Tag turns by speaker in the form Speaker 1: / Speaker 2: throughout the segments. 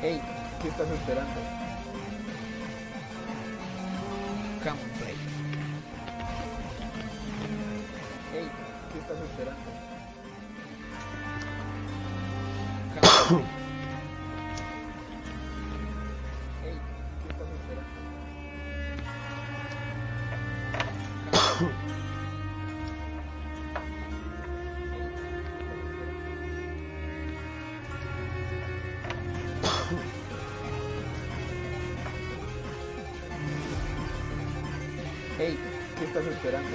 Speaker 1: Hey, ¿qué estás esperando? Gameplay. Hey, ¿qué estás esperando? Gameplay. Hey, ¿qué estás esperando? Gameplay. Hey, ¿qué estás esperando? Gameplay. Hey, ¿qué estás esperando?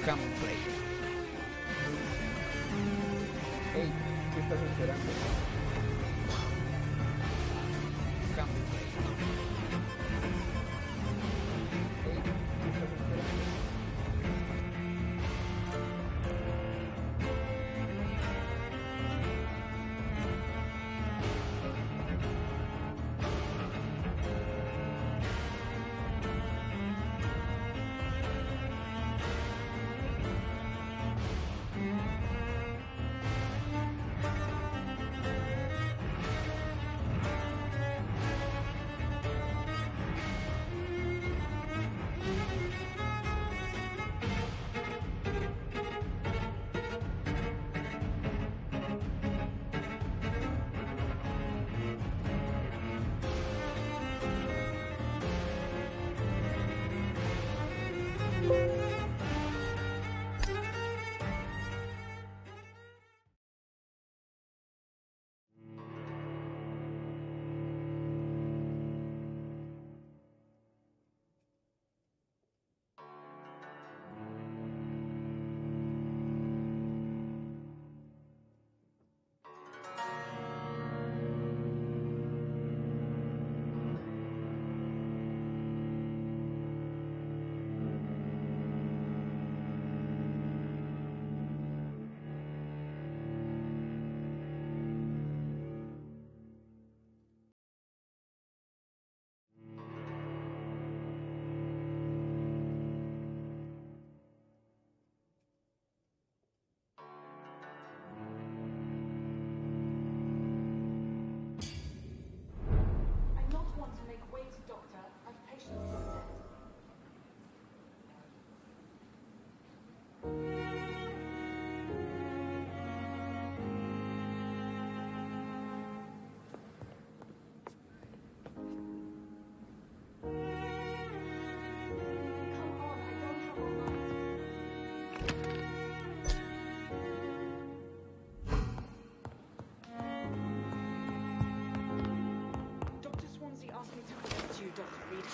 Speaker 1: Gameplay. Hey, ¿qué estás esperando?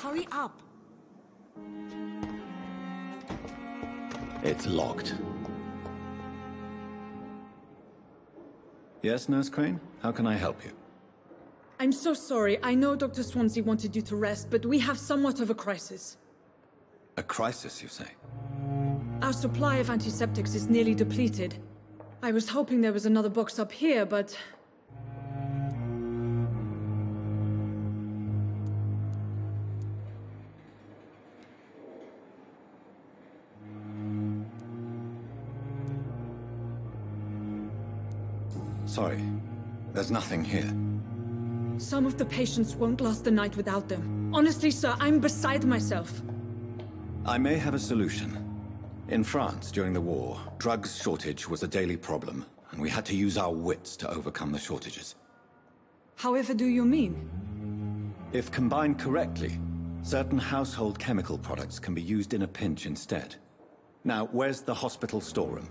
Speaker 2: Hurry up!
Speaker 3: It's locked. Yes, Nurse Crane? How can I help you?
Speaker 2: I'm so sorry. I know Dr. Swansea wanted you to rest, but we have somewhat of a crisis.
Speaker 3: A crisis, you say?
Speaker 2: Our supply of antiseptics is nearly depleted. I was hoping there was another box up here, but...
Speaker 3: Sorry. There's nothing here.
Speaker 2: Some of the patients won't last the night without them. Honestly, sir, I'm beside myself.
Speaker 3: I may have a solution. In France, during the war, drugs shortage was a daily problem, and we had to use our wits to overcome the shortages.
Speaker 2: However do you mean?
Speaker 3: If combined correctly, certain household chemical products can be used in a pinch instead. Now, where's the hospital storeroom?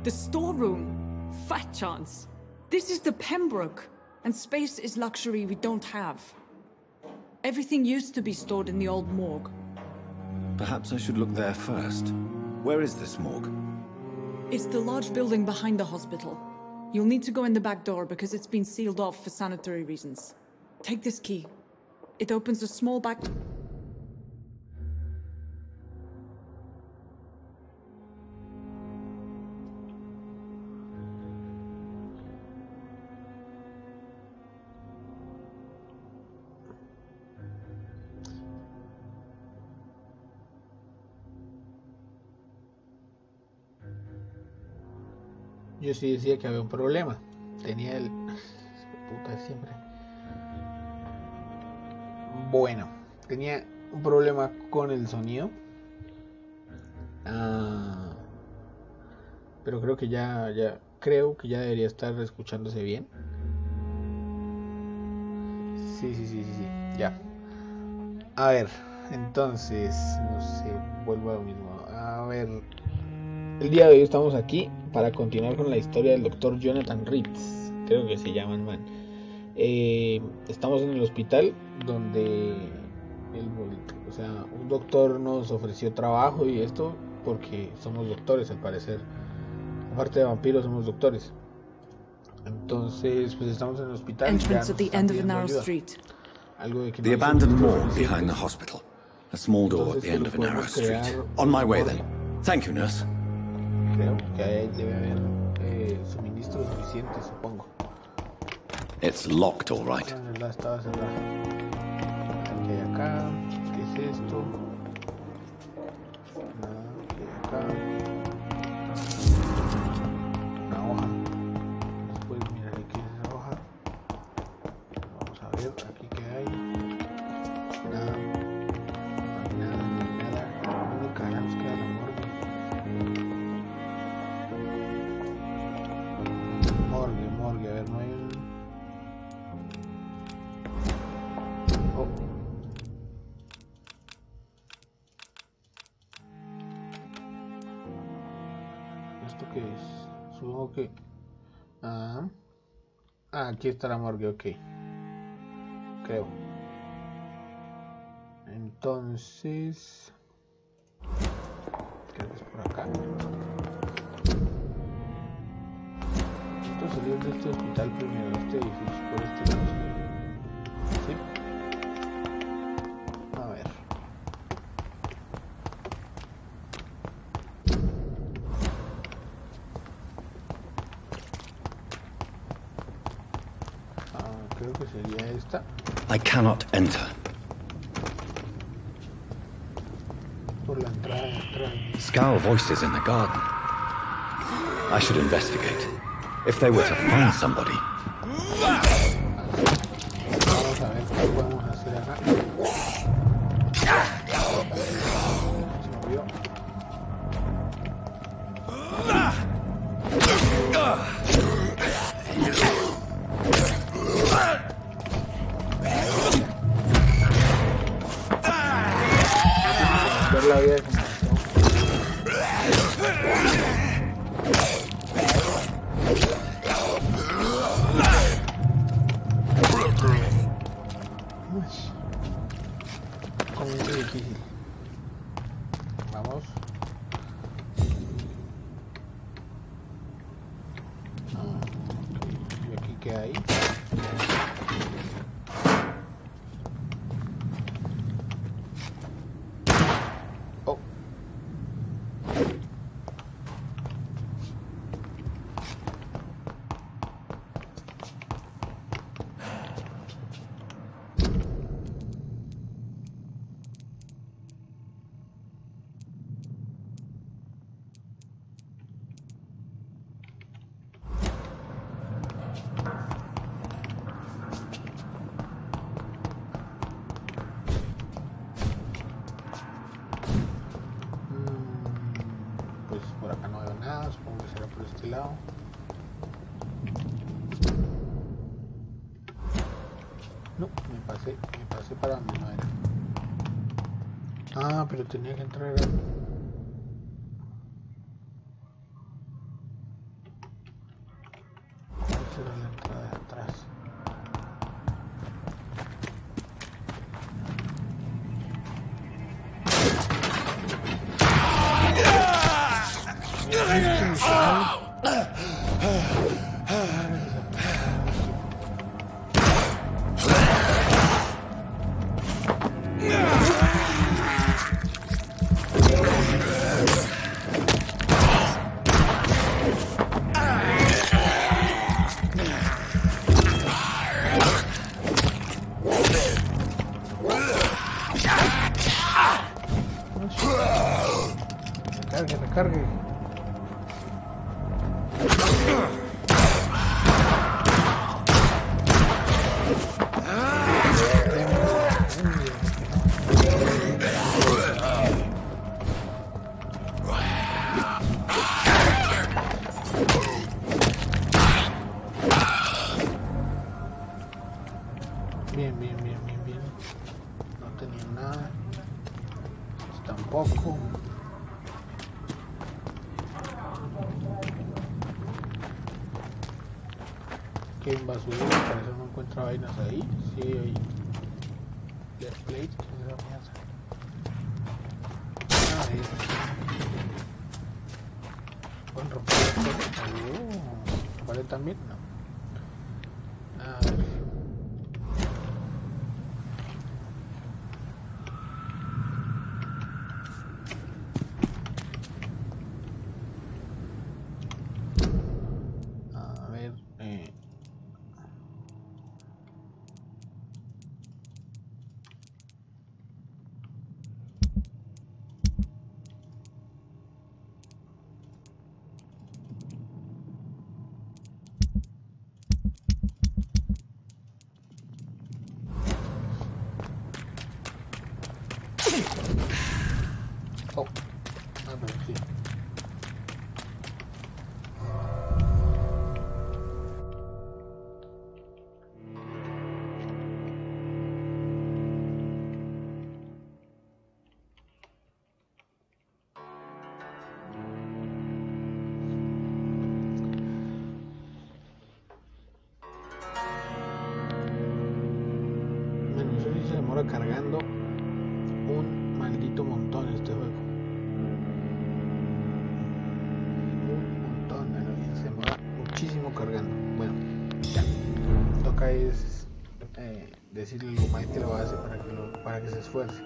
Speaker 2: The storeroom? Fat chance. This is the Pembroke, and space is luxury we don't have. Everything used to be stored in the old morgue.
Speaker 3: Perhaps I should look there first. Where is this morgue?
Speaker 2: It's the large building behind the hospital. You'll need to go in the back door because it's been sealed off for sanitary reasons. Take this key. It opens a small back...
Speaker 1: Yo sí decía que había un problema.
Speaker 4: Tenía el... puta de siempre. Bueno, tenía un problema con el sonido. Pero creo que ya debería estar escuchándose bien. Sí, ya. A ver, entonces, no sé, vuelvo a lo mismo. A ver, el día de hoy estamos aquí para continuar con la historia del doctor Jonathan Ritz, creo que se llama el man. Estamos en el hospital donde un doctor nos ofreció trabajo y esto porque somos doctores al parecer. Aparte de vampiros somos doctores. Entonces, pues estamos en el hospital.
Speaker 2: Entrance at the end of the narrow street.
Speaker 3: The abandoned morgue behind the hospital. A small door at the end of a narrow street. On my way then. Thank you, nurse.
Speaker 4: Creo que ahí debe haber suministro suficiente, supongo.
Speaker 3: It's locked, all right.
Speaker 4: Estaba cerrada. ¿Qué hay acá? ¿Qué es esto? Nada, ¿qué hay acá? Una hoja. Después miraré qué es esa hoja. Vamos a ver aquí qué hay. Nada. ¿Dónde carajos queda la morgue? Morgue, a ver, no hay un... Oh. ¿Esto qué es? Supongo que... aquí está la morgue, ok. Creo. Entonces... creo que es por acá. Esto salió de este hospital primero, este edificio, por este lado. ¿Sí? A ver. Creo que sería esta.
Speaker 3: I cannot enter.
Speaker 4: Por la entrada.
Speaker 3: Scowl voices in the garden. I should investigate. If they were to find somebody.
Speaker 4: Vamos a ver qué podemos hacer acá. Se movió. Ver la vida como muy difícil. Vamos. ¿Y aquí qué hay? Oh. Pues por acá no veo nada, supongo que será por este lado. No, me pasé para donde no era. Pero tenía que entrar a... ¿Cuál será la entrada de atrás? tenía nada. Tampoco. ¿Qué basura? Por eso no encuentra vainas ahí. Sí, ahí. Let's play. ¿Qué es la mierda? Ah, ahí. ¿Pueden romper esto? ¿Vale también? No. A ver. Oh, pero sí. Bueno, eso sí se demora cargando un maldito montón este juego. Un montón, se demora muchísimo cargando. Bueno, ya. Toca es decirle lo más que lo hace para que se esfuerce.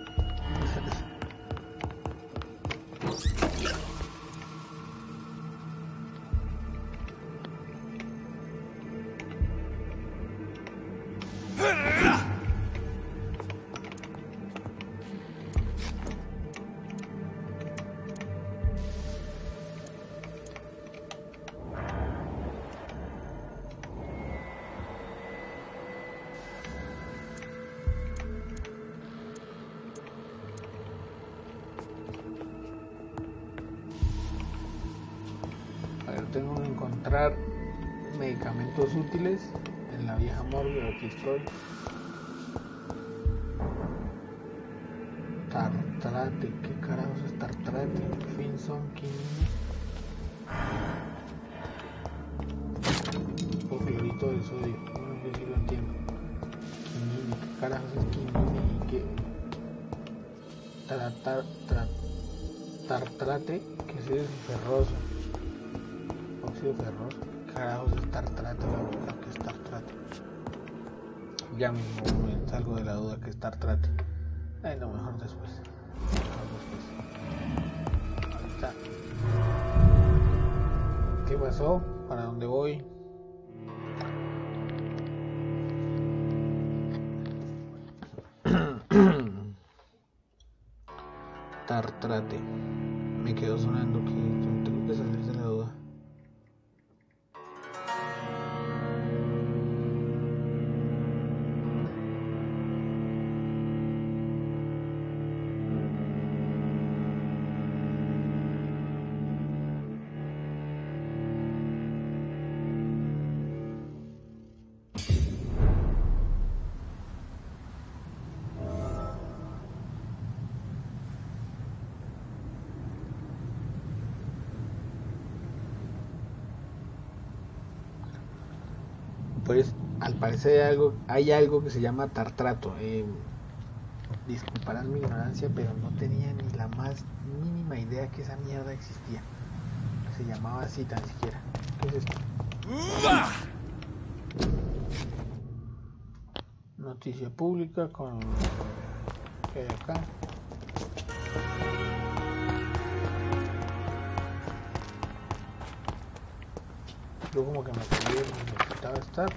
Speaker 4: Tengo que encontrar medicamentos útiles en la vieja morgue. Aquí estoy. Tartrate, ¿qué carajos es tartrate? Finson, quinine. O clorito de sodio. Bueno, yo sí lo entiendo. Quinine, ¿qué carajos es quinine? ¿Y qué? Tartrate, que es el ferroso. Óxido ferroso. Carajos es tartrate, lo que es tartrate. Ya mismo me salgo de la duda que es tartrate. Ay, no, mejor después. Ahí está. ¿Qué pasó? ¿Para dónde voy? Tartrate. Me quedó sonando que tengo que salir de la duda. Pues al parecer hay algo que se llama tartrato. Disculparán mi ignorancia, pero no tenía ni la más mínima idea que esa mierda existía. Se llamaba así tan siquiera. ¿Qué es esto? Noticia pública con... ¿Qué hay acá? Yo como que me acordé donde necesitaba estar.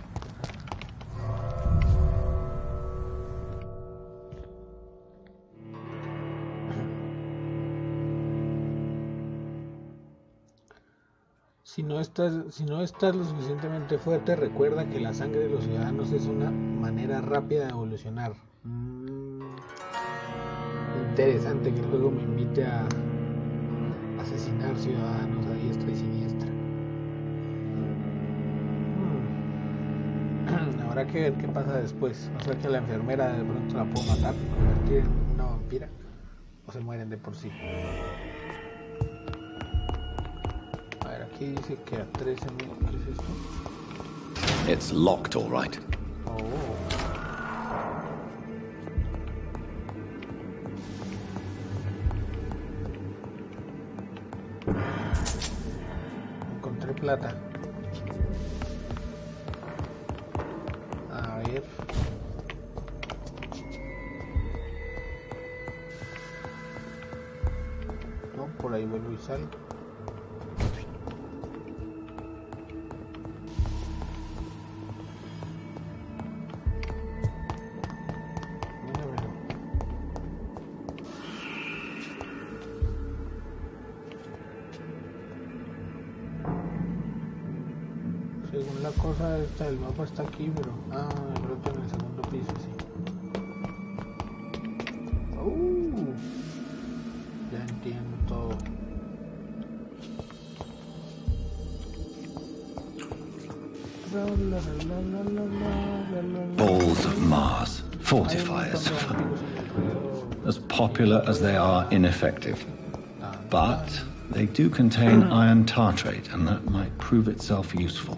Speaker 4: Si no estás lo suficientemente fuerte, recuerda que la sangre de los ciudadanos es una manera rápida de evolucionar. Interesante que el juego me invite a asesinar ciudadanos a diestra y siniestra. habrá que ver qué pasa después. O sea que a la enfermera de pronto la puedo matar, convertir en una vampira, o se mueren de por sí. A ver, aquí dice que a 13.000. ¿Qué es esto?
Speaker 3: It's locked, all right.
Speaker 4: Oh. Encontré plata. A ver. No, por ahí vuelvo y salgo. Según la cosa esta del mapa está aquí, pero creo que en el segundo piso, sí. Ya entiendo todo.
Speaker 3: Balls of Mars, fortifiers. As popular as they are ineffective. But they do contain iron tartrate, and that might prove itself useful.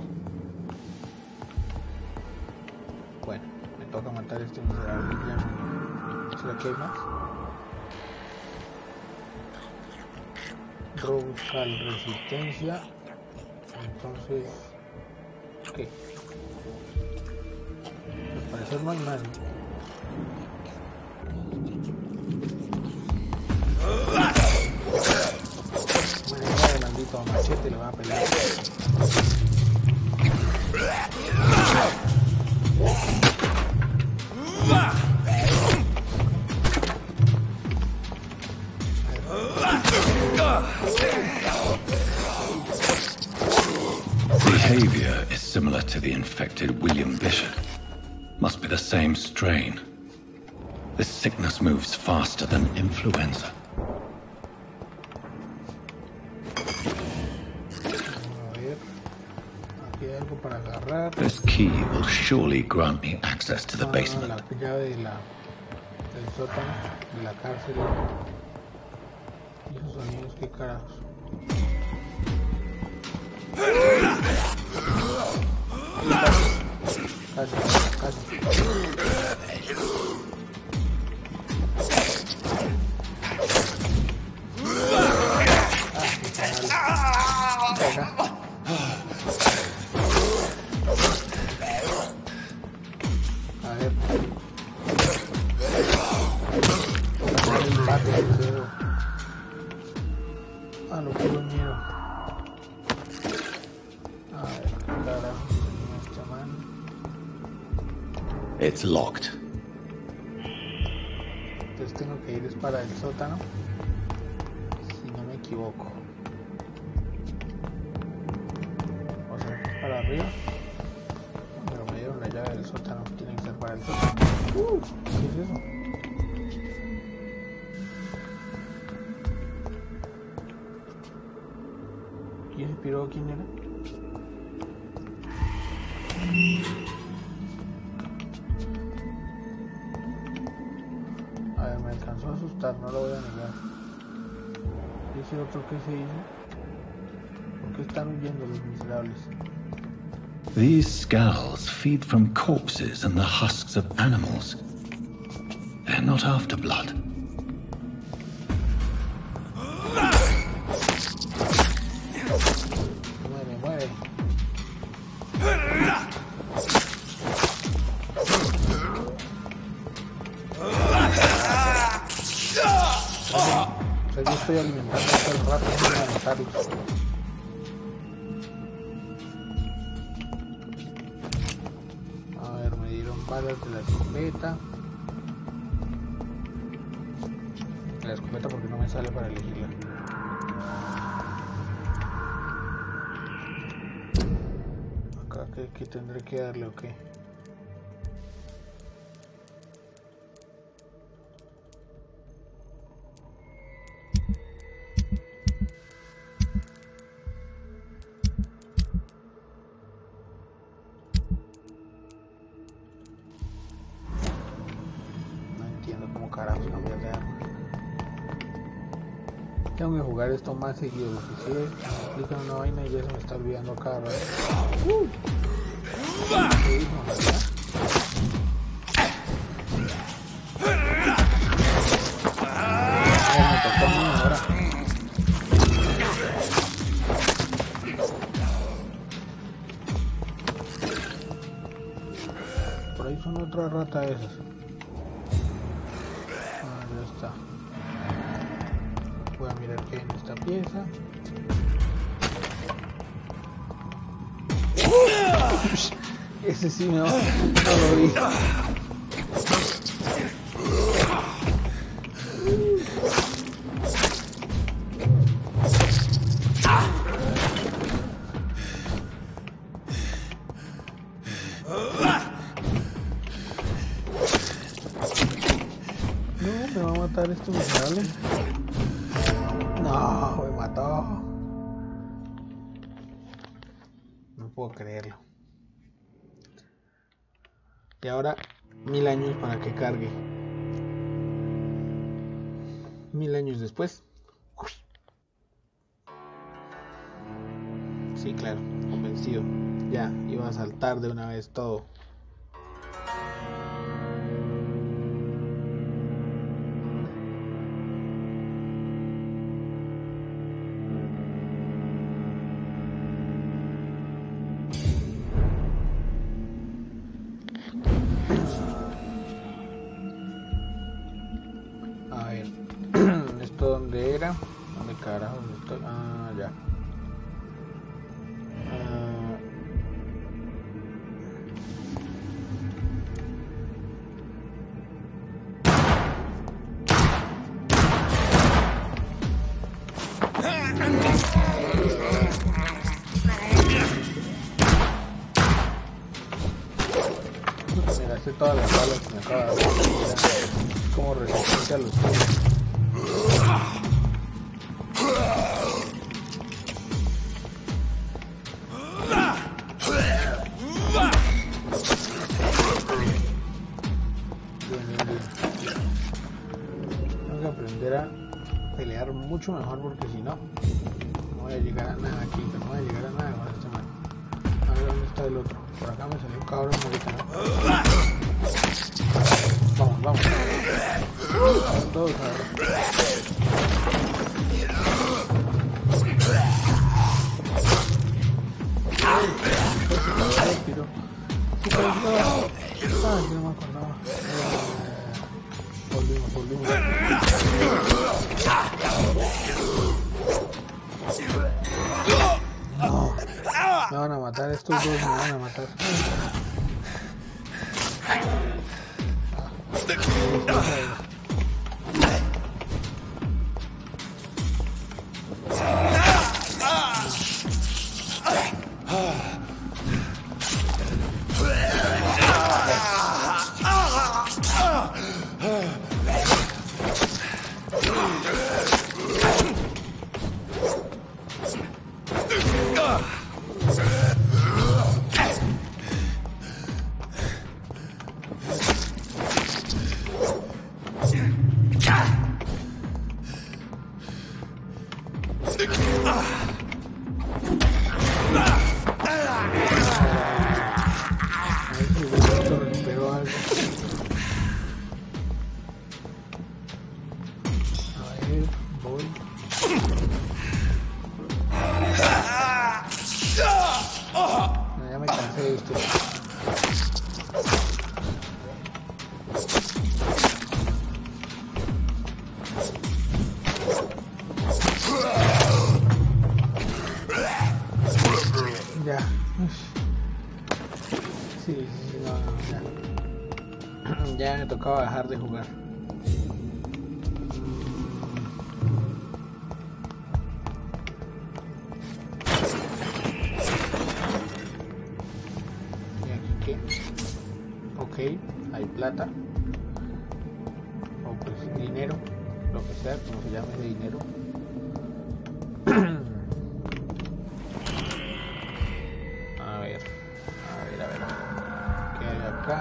Speaker 4: Bueno, me toca matar a este miserable ya. ¿Será que hay más? Robucal resistencia. Entonces, ¿qué? Al parecer no hay más. Bueno, el maldito machete le va a pelar.
Speaker 3: Behavior is similar to the infected William Bishop. Must be the same strain. This sickness moves faster than influenza. This key will surely grant me access to the basement.
Speaker 4: La llave de del sótano, de la cárcel. Y esos sonidos, qué carajos. Casi. A ver. El empate de 0. Lo puro miedo. A ver, carajo, esta mano.
Speaker 3: It's locked.
Speaker 4: Entonces tengo que ir para el sótano, si no me equivoco. O sea, es para arriba. Pero me dieron la llave del sótano, tiene que ser para el sótano. ¿Qué es eso? ¿Y ese piro quién era? A ver, me alcanzó a asustar, no lo voy a negar. ¿Y ese otro qué se hizo? ¿Por qué están huyendo los miserables?
Speaker 3: These skulls feed from corpses and the husks of animals. They're not after blood.
Speaker 4: Muere. O sea, yo estoy alimentando todo el rato para matarlos. A ver, me dieron balas de la escopeta. La escopeta porque no me sale para elegirla. Acá, ¿qué tendré que darle o qué? Tengo que jugar esto más seguido, porque si me explican una vaina y ya se me está olvidando cada rato. Me tocó a mí ahora. Por ahí son otra rata de esas. Ya está. Voy a mirar qué hay en esta pieza. Ese sí no lo vi. No, me va a matar esto miserable. No, me mató. No puedo creerlo. Y ahora 1000 años para que cargue. 1000 años después. Sí, claro, convencido. Ya, iba a saltar de una vez todo. ¿Dónde carajos estoy? Ah, ya. Me gasté todas las balas que me acaba de dar. Como resistencia a los tiros. Pelear mucho mejor, porque si no, no voy a llegar a nada aquí, no voy a llegar a nada con este man. A ver dónde está el otro. Por acá me salió un cabrón ahorita, ¿no? Vamos, vamos. Todos a ver. No me acordaba. Volvimos. No, me van a matar, estos dos me van a matar. Ya me cansé de esto. Ya. Sí, no, ya. Ya me tocaba dejar de jugar. Ok, hay plata o pues dinero, lo que sea, como se llame ese dinero. A ver, ¿qué hay acá?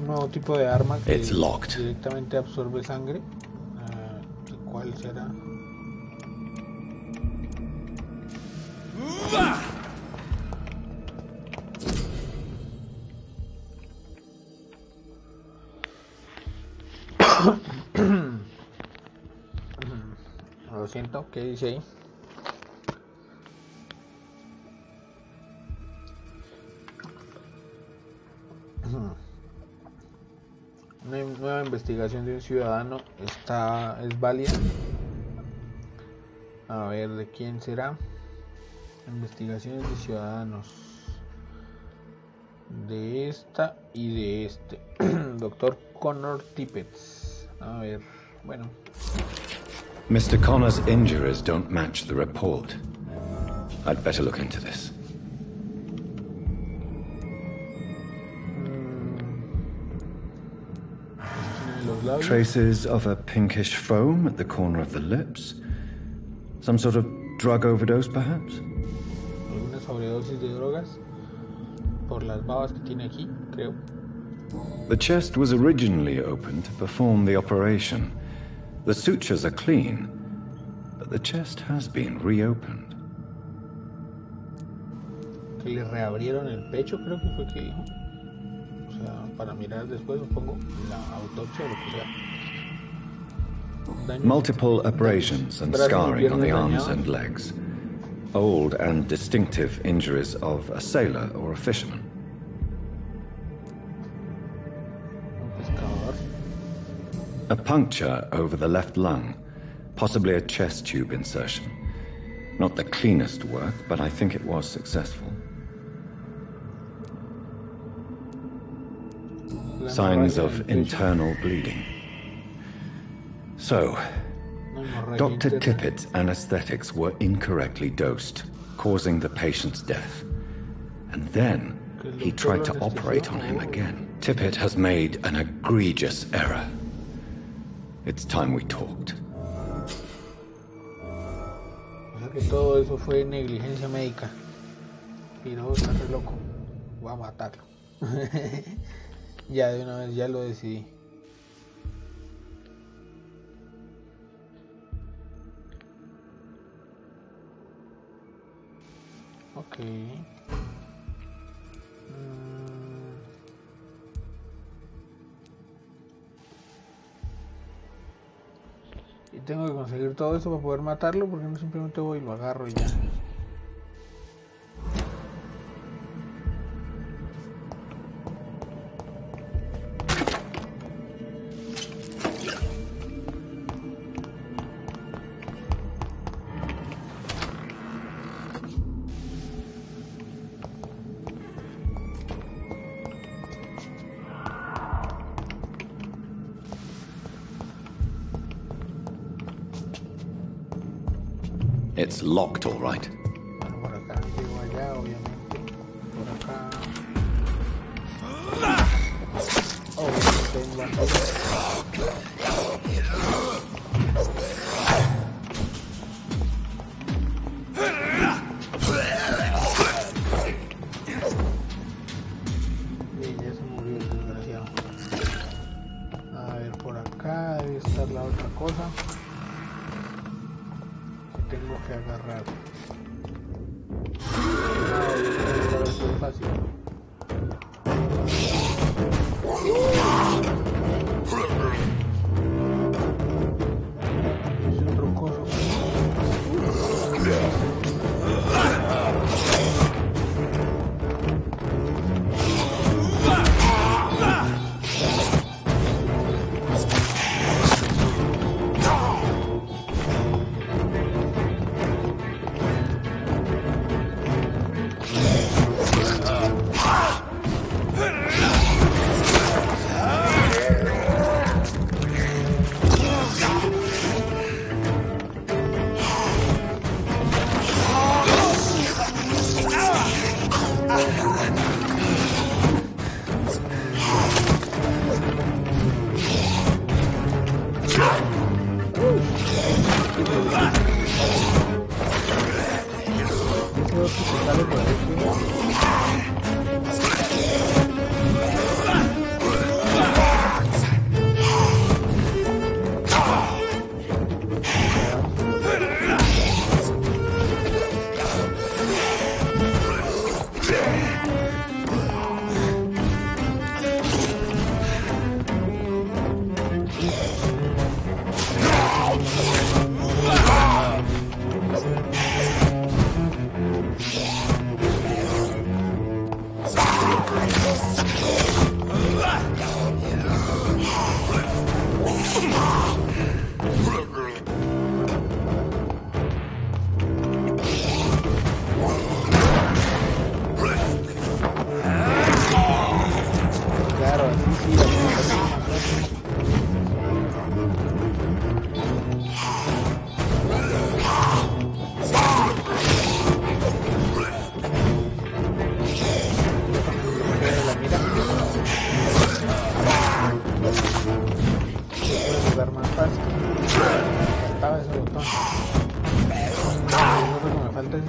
Speaker 4: un nuevo tipo de arma que
Speaker 3: It's locked.
Speaker 4: directamente absorbe sangre. ¿Cuál será? Lo siento, ¿qué dice ahí? Una nueva investigación de un ciudadano es válida. A ver, ¿de quién será? Investigaciones de ciudadanos. De esta y de este. Doctor Connor Tippett. A ver, bueno.
Speaker 3: Mr. Connor's injuries don't match the report. I'd better look into this. Traces of a pinkish foam at the corner of the lips. Some sort of drug overdose, perhaps?
Speaker 4: Alguna sobredosis de drogas por las babas que tiene aquí, creo.
Speaker 3: The chest was originally open to perform the operation. The sutures are clean, but the chest has been reopened.
Speaker 4: Que le reabrieron el pecho, creo que fue que dijo. O sea, para mirar después, supongo, la autopsia o lo que sea.
Speaker 3: Multiple abrasions and scarring on the arms and legs. Old and distinctive injuries of a sailor or a fisherman. A puncture over the left lung, possibly a chest tube insertion. Not the cleanest work, but I think it was successful. Signs of internal bleeding. So, Dr. Tippett's anesthetics were incorrectly dosed, causing the patient's death. And then he tried to operate on him again. Tippett has made an egregious error. It's time we talked.
Speaker 4: O sea que todo eso fue negligencia médica. Y no, está re loco. Voy a matarlo. Ya de una vez, ya lo decidí. Ok. Y tengo que conseguir todo eso para poder matarlo, porque no simplemente voy y lo agarro y ya.
Speaker 3: It's locked, all right.
Speaker 4: Bueno, por acá llego allá, obviamente. Por acá. Oh, tengo Bien, ya se murió el desgraciado. A ver, por acá debe estar la otra cosa. Tengo que agarrar. Esto es fácil. Es un troncoso.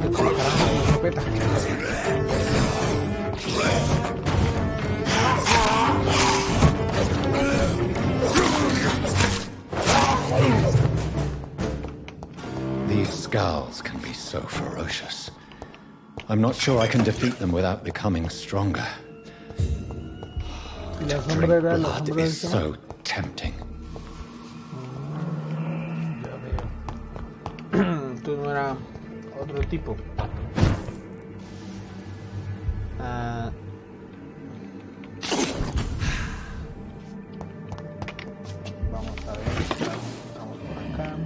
Speaker 4: de colocar la escopeta.
Speaker 3: These scowls can be so ferocious. I'm not sure I can defeat them without becoming stronger.
Speaker 4: La
Speaker 3: To
Speaker 4: sombra
Speaker 3: drink
Speaker 4: era la
Speaker 3: blood
Speaker 4: sombra
Speaker 3: is
Speaker 4: esa.
Speaker 3: so tempting.
Speaker 4: Ya veo. Entonces no era otro tipo. Vamos a ver, estamos por acá.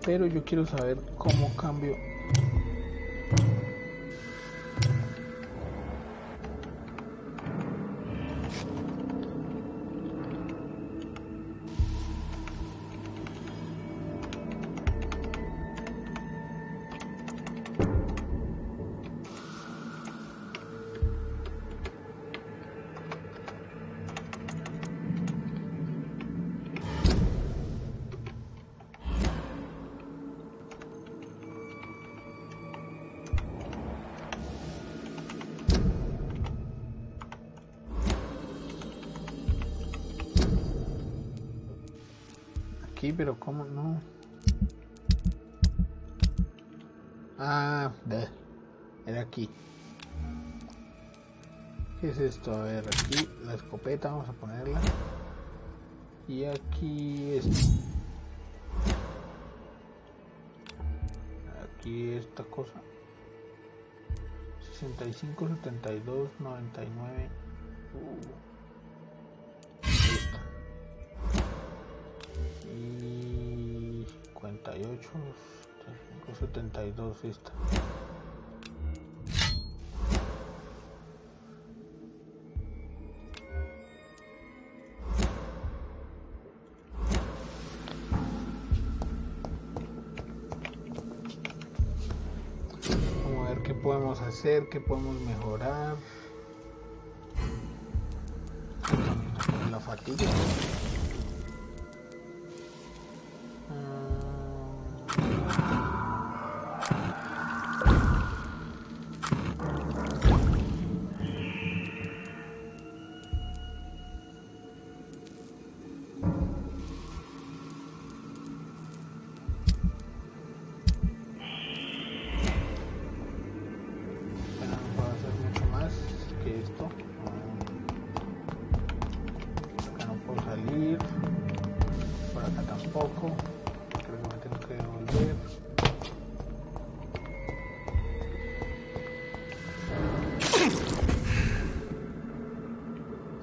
Speaker 4: Pero yo quiero saber cómo cambio. Aquí, pero cómo no. Era aquí. ¿Qué es esto? A ver, aquí la escopeta, vamos a ponerla. Y aquí esto. Aquí esta cosa. 65, 72, 99. Esta. Y 58, 75, 72 esta. Vamos a ver qué podemos hacer, qué podemos mejorar. La fatiga.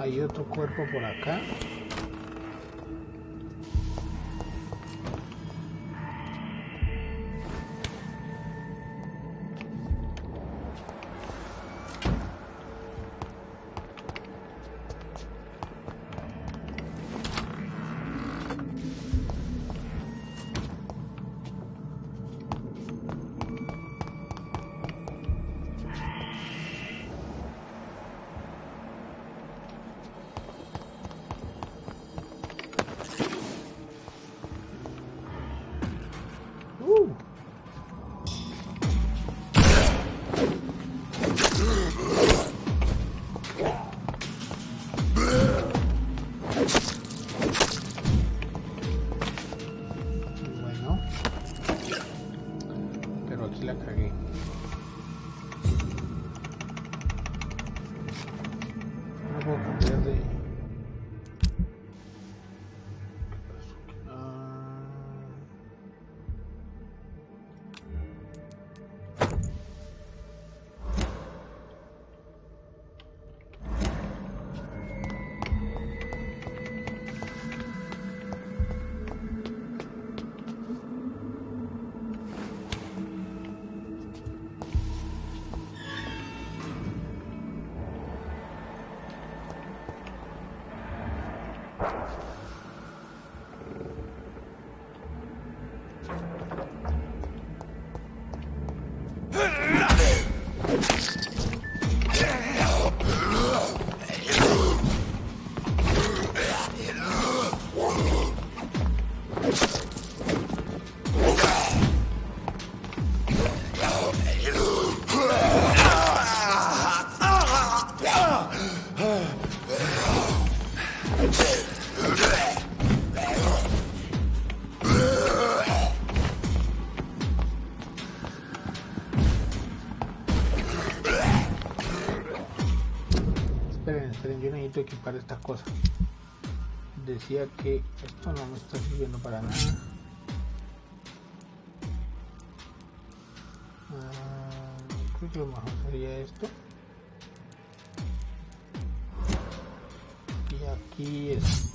Speaker 4: Hay otro cuerpo por acá. esperen, yo necesito equipar esta cosa. Decía que esto no me está sirviendo para nada. Creo que lo mejor sería esto. Y aquí es.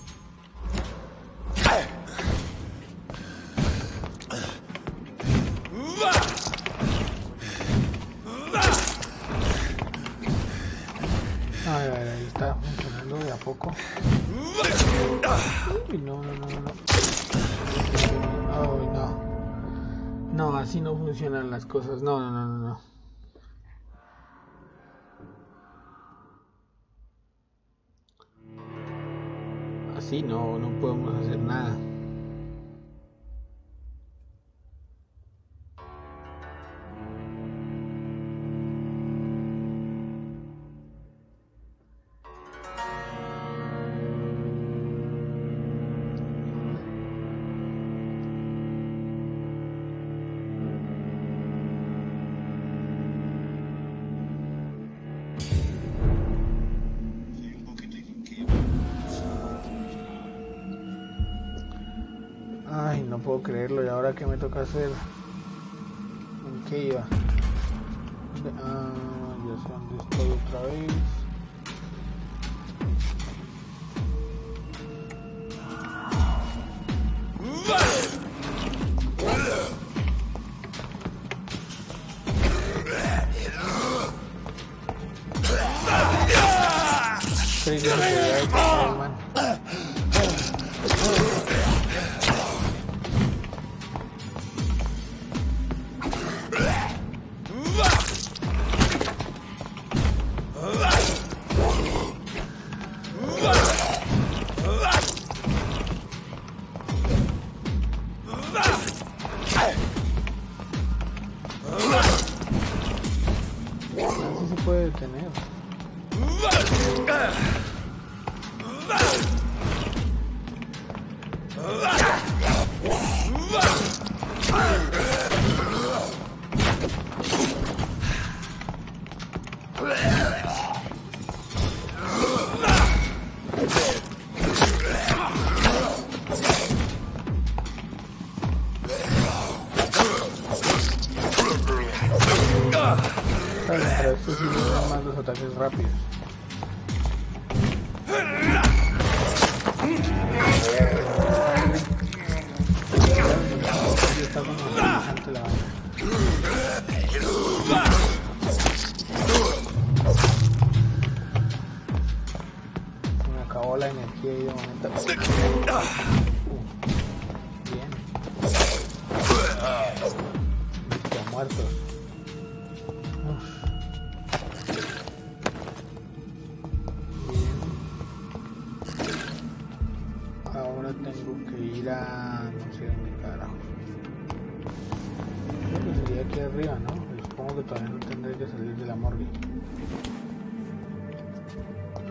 Speaker 4: Ahí está funcionando de a poco. Uy, no. Ay, no. No, así no funcionan las cosas. No. Así no podemos hacer nada. Ay, no puedo creerlo. ¿Y ahora qué me toca hacer? ¿En qué iba? Ya sé dónde estoy otra vez. Creí que se podía escapar, man. Así se puede detener. Pero estos sí son más los ataques rápidos. Está como interesante la vaina. Se me acabó la energía y de momento. Bien. Está muerto. Ahora tengo que ir a... no sé dónde carajo. Creo que sería aquí arriba, ¿no? Supongo que todavía no tendré que salir de la morgue.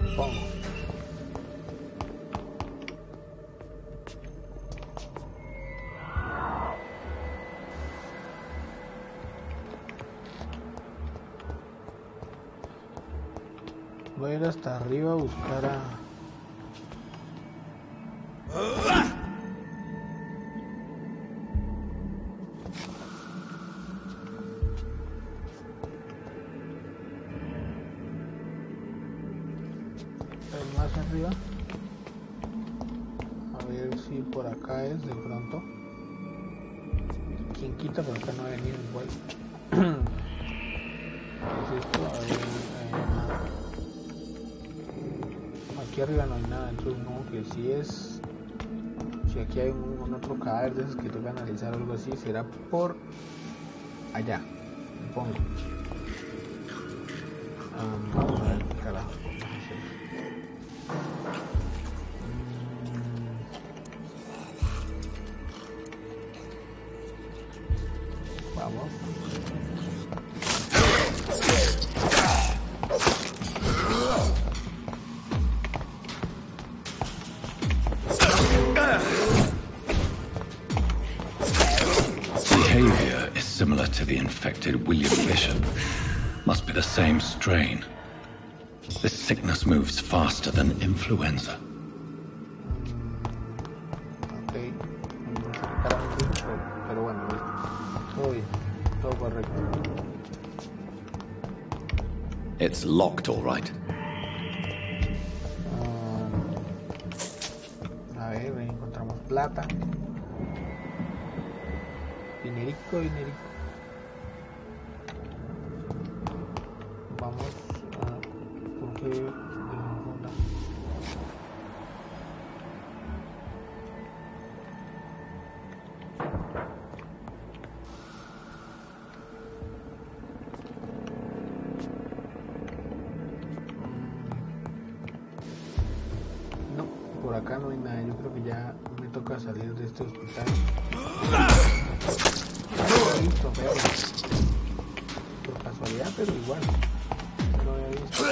Speaker 4: Supongo. Voy a ir hasta arriba a buscar a... más arriba, a ver si por acá es de pronto. Quien quita, por acá no ha venido igual. ¿Qué es esto? A ver, aquí arriba no hay nada, entonces no, que si es, si aquí hay un otro cadáver de esos que toca analizar o algo así, será por allá, supongo. Vamos a ver, carajo. Vamos.
Speaker 3: Behavior is similar to the infected William Bishop. Must be the same strain. This sickness moves faster than influenza.
Speaker 4: Ok. Pero bueno, todo bien. Todo correcto.
Speaker 3: It's locked, all right.
Speaker 4: A ver, encontramos plata. Dinerico. Vamos a... ¿Por qué? No, por acá no hay nada. Yo creo que ya me toca salir de este hospital. No lo he visto, pero por casualidad, pero igual no lo había visto.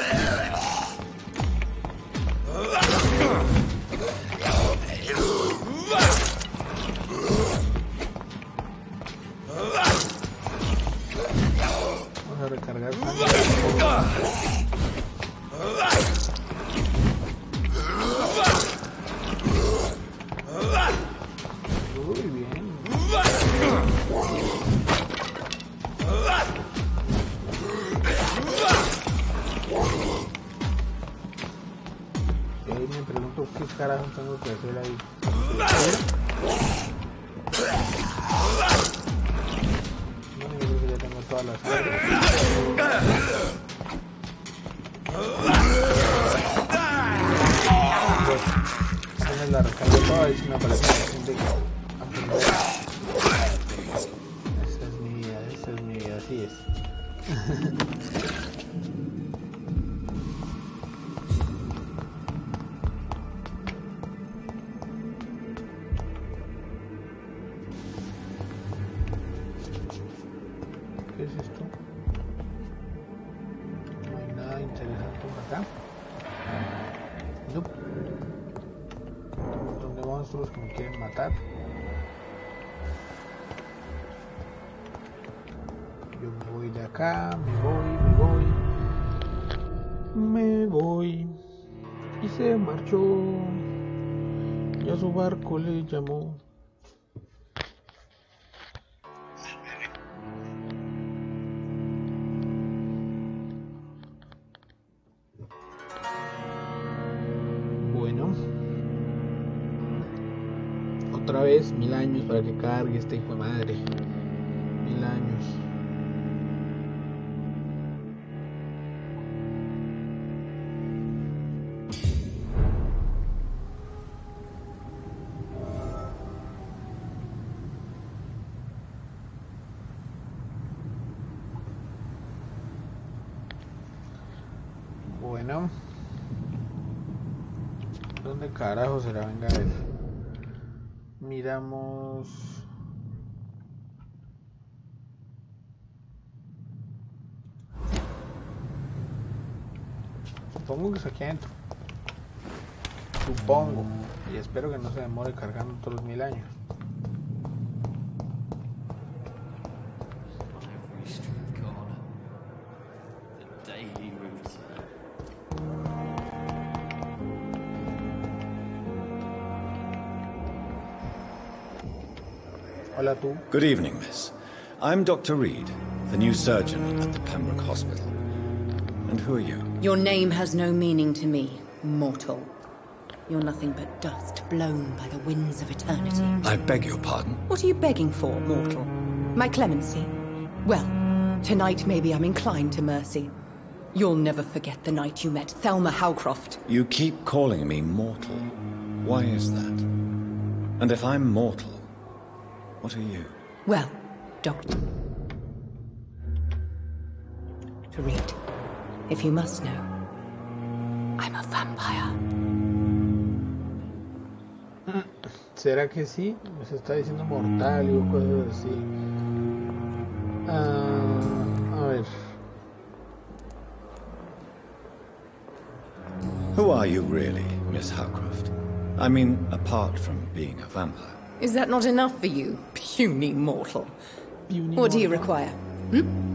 Speaker 4: Vamos a recargar sangre. Muy bien. Y ahí me pregunto qué carajo tengo que hacer ahí. No, yo creo que ya tengo todas las sangre. Entonces la recargo toda y si me aparece la gente aprender. Esa es mi vida, así es. ¿Qué es esto? No hay nada interesante por acá. Nope. Un montón de monstruos que me quieren matar. Yo me voy de acá, me voy. Y se marchó. Y a su barco le llamó. Bueno. Otra vez 1000 años para que cargue este hijo de madre. 1000 años. Bueno. ¿Dónde carajo será? Venga a ver. Miramos. Supongo que es aquí adentro. Supongo. Y espero que no se demore cargando todos los 1000 años. Hola tú.
Speaker 3: Good evening, miss. I'm Dr. Reed, the new surgeon at the Pembroke Hospital. And who are you?
Speaker 5: Your name has no meaning to me, mortal. You're nothing but dust blown by the winds of eternity.
Speaker 3: I beg your pardon?
Speaker 5: What are you begging for, mortal? My clemency? Well, tonight maybe I'm inclined to mercy. You'll never forget the night you met Thelma Howcroft.
Speaker 3: You keep calling me mortal. Why is that? And if I'm mortal, what are you?
Speaker 5: Well, Doctor Reed, if you must know, I'm a vampire.
Speaker 4: ¿Será que sí? Se está diciendo mortal y cosas así. A ver.
Speaker 3: Who are you really, Miss Howcroft? I mean, apart from being a vampire.
Speaker 5: Is that not enough for you, puny mortal? What do you require?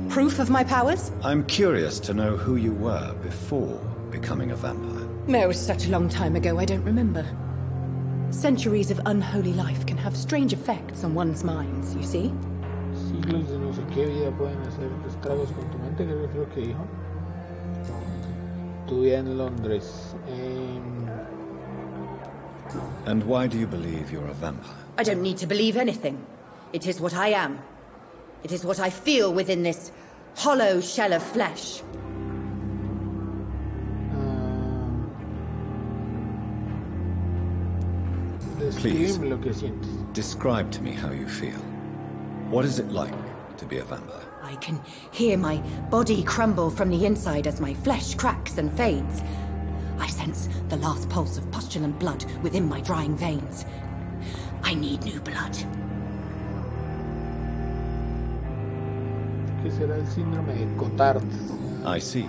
Speaker 5: Proof of my powers?
Speaker 3: I'm curious to know who you were before becoming a vampire?
Speaker 5: No, it was such a long time ago, I don't remember. Centuries of unholy life can have strange effects on one's minds, you see?
Speaker 4: Siglos de no sé qué vida pueden hacer estragos con tu mente, creo que fue lo que dijo. Tu vida en Londres.
Speaker 3: And why do you believe you're a vampire?
Speaker 5: I don't need to believe anything. It is what I am. It is what I feel within this hollow shell of flesh.
Speaker 3: Please,
Speaker 4: lo que sientes.
Speaker 3: describe to me how you feel. What is it like to be a vampire?
Speaker 5: I can hear my body crumble from the inside as my flesh cracks and fades. I sense the last pulse of postulant blood within my drying veins. I need new blood.
Speaker 4: ¿Qué será el síndrome de Cotard?
Speaker 3: I see.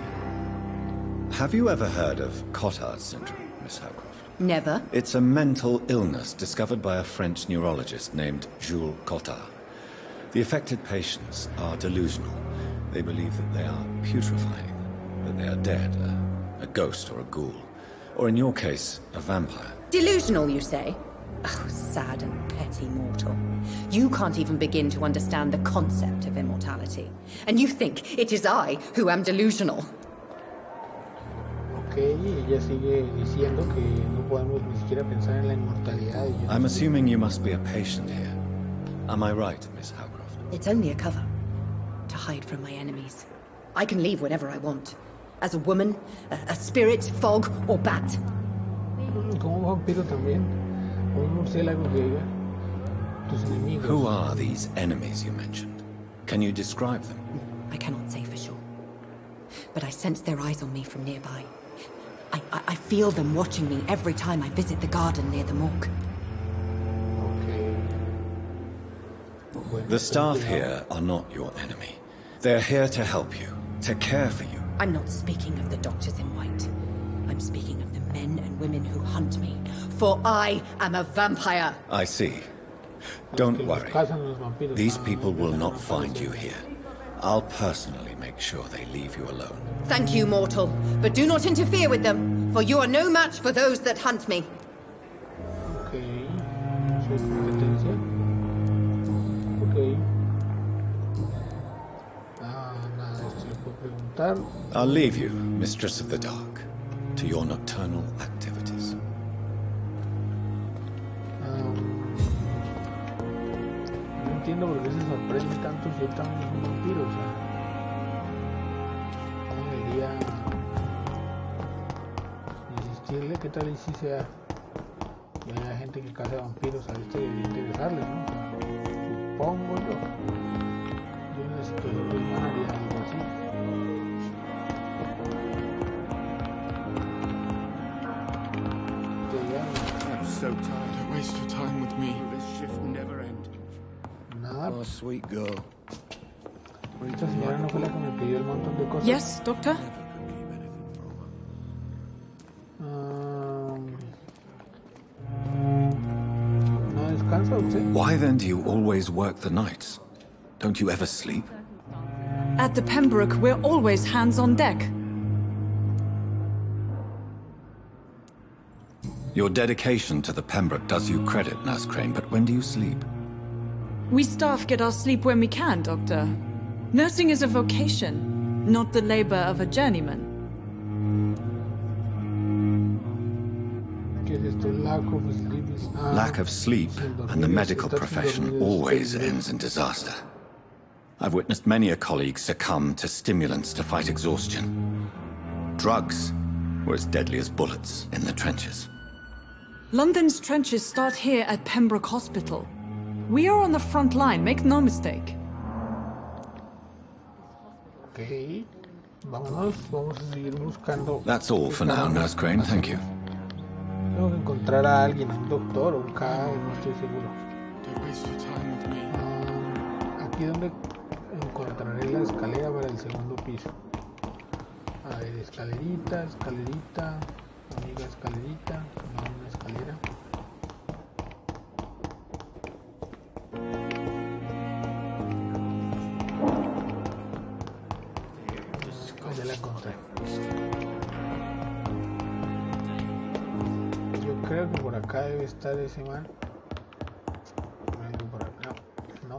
Speaker 3: Have you ever heard of Cotard syndrome, Miss Howcroft?
Speaker 5: Never.
Speaker 3: It's a mental illness discovered by a French neurologist named Jules Cotard. The affected patients are delusional. They believe that they are putrefying, that they are dead, a ghost or a ghoul. Or in your case, a vampire.
Speaker 5: Delusional, you say? Oh, sad and petty mortal. You can't even begin to understand the concept of immortality. And you think it is I who am delusional.
Speaker 4: Okay, ella sigue diciendo que no podemos ni siquiera pensar en la inmortalidad.
Speaker 3: I'm assuming you must be a patient here. Am I right, Miss Howcroft?
Speaker 5: It's only a cover. To hide from my enemies. I can leave whenever I want. As a woman, a spirit, fog, or bat.
Speaker 4: Como un vampiro también. O un murciélago que diga. Tus enemigos.
Speaker 3: Who are these enemies you mentioned? Can you describe them?
Speaker 5: I cannot say for sure. But I sense their eyes on me from nearby. I feel them watching me every time I visit the garden near the morgue.
Speaker 4: Okay.
Speaker 3: The staff here are not your enemy. They're here to help you, to care for you.
Speaker 5: I'm not speaking of the doctors in white. I'm speaking of the men and women who hunt me. For I am a vampire.
Speaker 3: I see. Don't worry. These people will not find you here. I'll personally make sure they leave you alone.
Speaker 5: Thank you, mortal. But do not interfere with them, for you are no match for those that hunt me.
Speaker 4: Okay. Soy competencia. Okay. Nada, esto le puedo preguntar.
Speaker 3: I'll leave you, Mistress of the Dark, to your nocturnal activities.
Speaker 4: No entiendo por qué se sorprende tanto si él también es un vampiro, o sea. ¿Cómo debería insistirle? ¿Qué tal y si sea? Y hay gente que caza vampiros, a este debería interesarle, ¿no? O sea, supongo yo. Yo en la situación de humana haría algo así.
Speaker 6: I'm so tired. Don't waste your time with me. This shift never ends.
Speaker 4: Nada.
Speaker 6: Oh, sweet girl.
Speaker 4: Esta señora no fue la que me pidió el montón de cosas.
Speaker 2: Yes, Doctor?
Speaker 4: ¿No descansa usted?
Speaker 3: Why then do you always work the nights? Don't you ever sleep?
Speaker 2: At the Pembroke, we're always hands on deck.
Speaker 3: Your dedication to the Pembroke does you credit, Nurse Crane, but when do you sleep?
Speaker 2: We staff get our sleep when we can, Doctor. Nursing is a vocation, not the labor of a journeyman.
Speaker 4: ¿Qué es esto? Lack of sleep is...
Speaker 3: Lack of sleep and the medical profession always ends in disaster. I've witnessed many a colleague succumb to stimulants to fight exhaustion. Drugs were as deadly as bullets in the trenches.
Speaker 2: London's trenches start here at Pembroke Hospital. We are on the front line, make no mistake.
Speaker 4: Ok. Vámonos, vamos a seguir buscando.
Speaker 3: That's all for now, Nurse Crane, thank you.
Speaker 4: Tengo que encontrar a alguien, un doctor o un CAE, no estoy seguro.
Speaker 6: Don't waste your time with me.
Speaker 4: Aquí donde encontraré la escalera para el segundo piso. A ver, escalerita, escalerita, amiga escalerita, no una escalera. Ya la encontré. creo que por acá debe estar ese man. Algo por acá. No.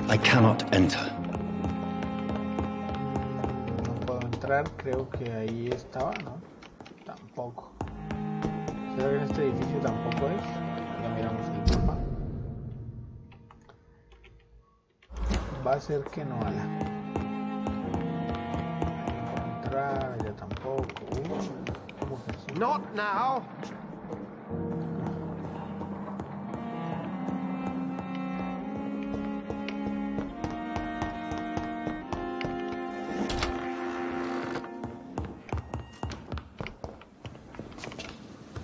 Speaker 3: I cannot enter.
Speaker 4: No puedo entrar, creo que ahí estaba, ¿no? Tampoco. ¿Será que en este edificio tampoco es? Ya miramos el mapa. Va a ser que no, ala. No puedo entrar, ya tampoco. ¿Cómo que sí?
Speaker 6: Not now!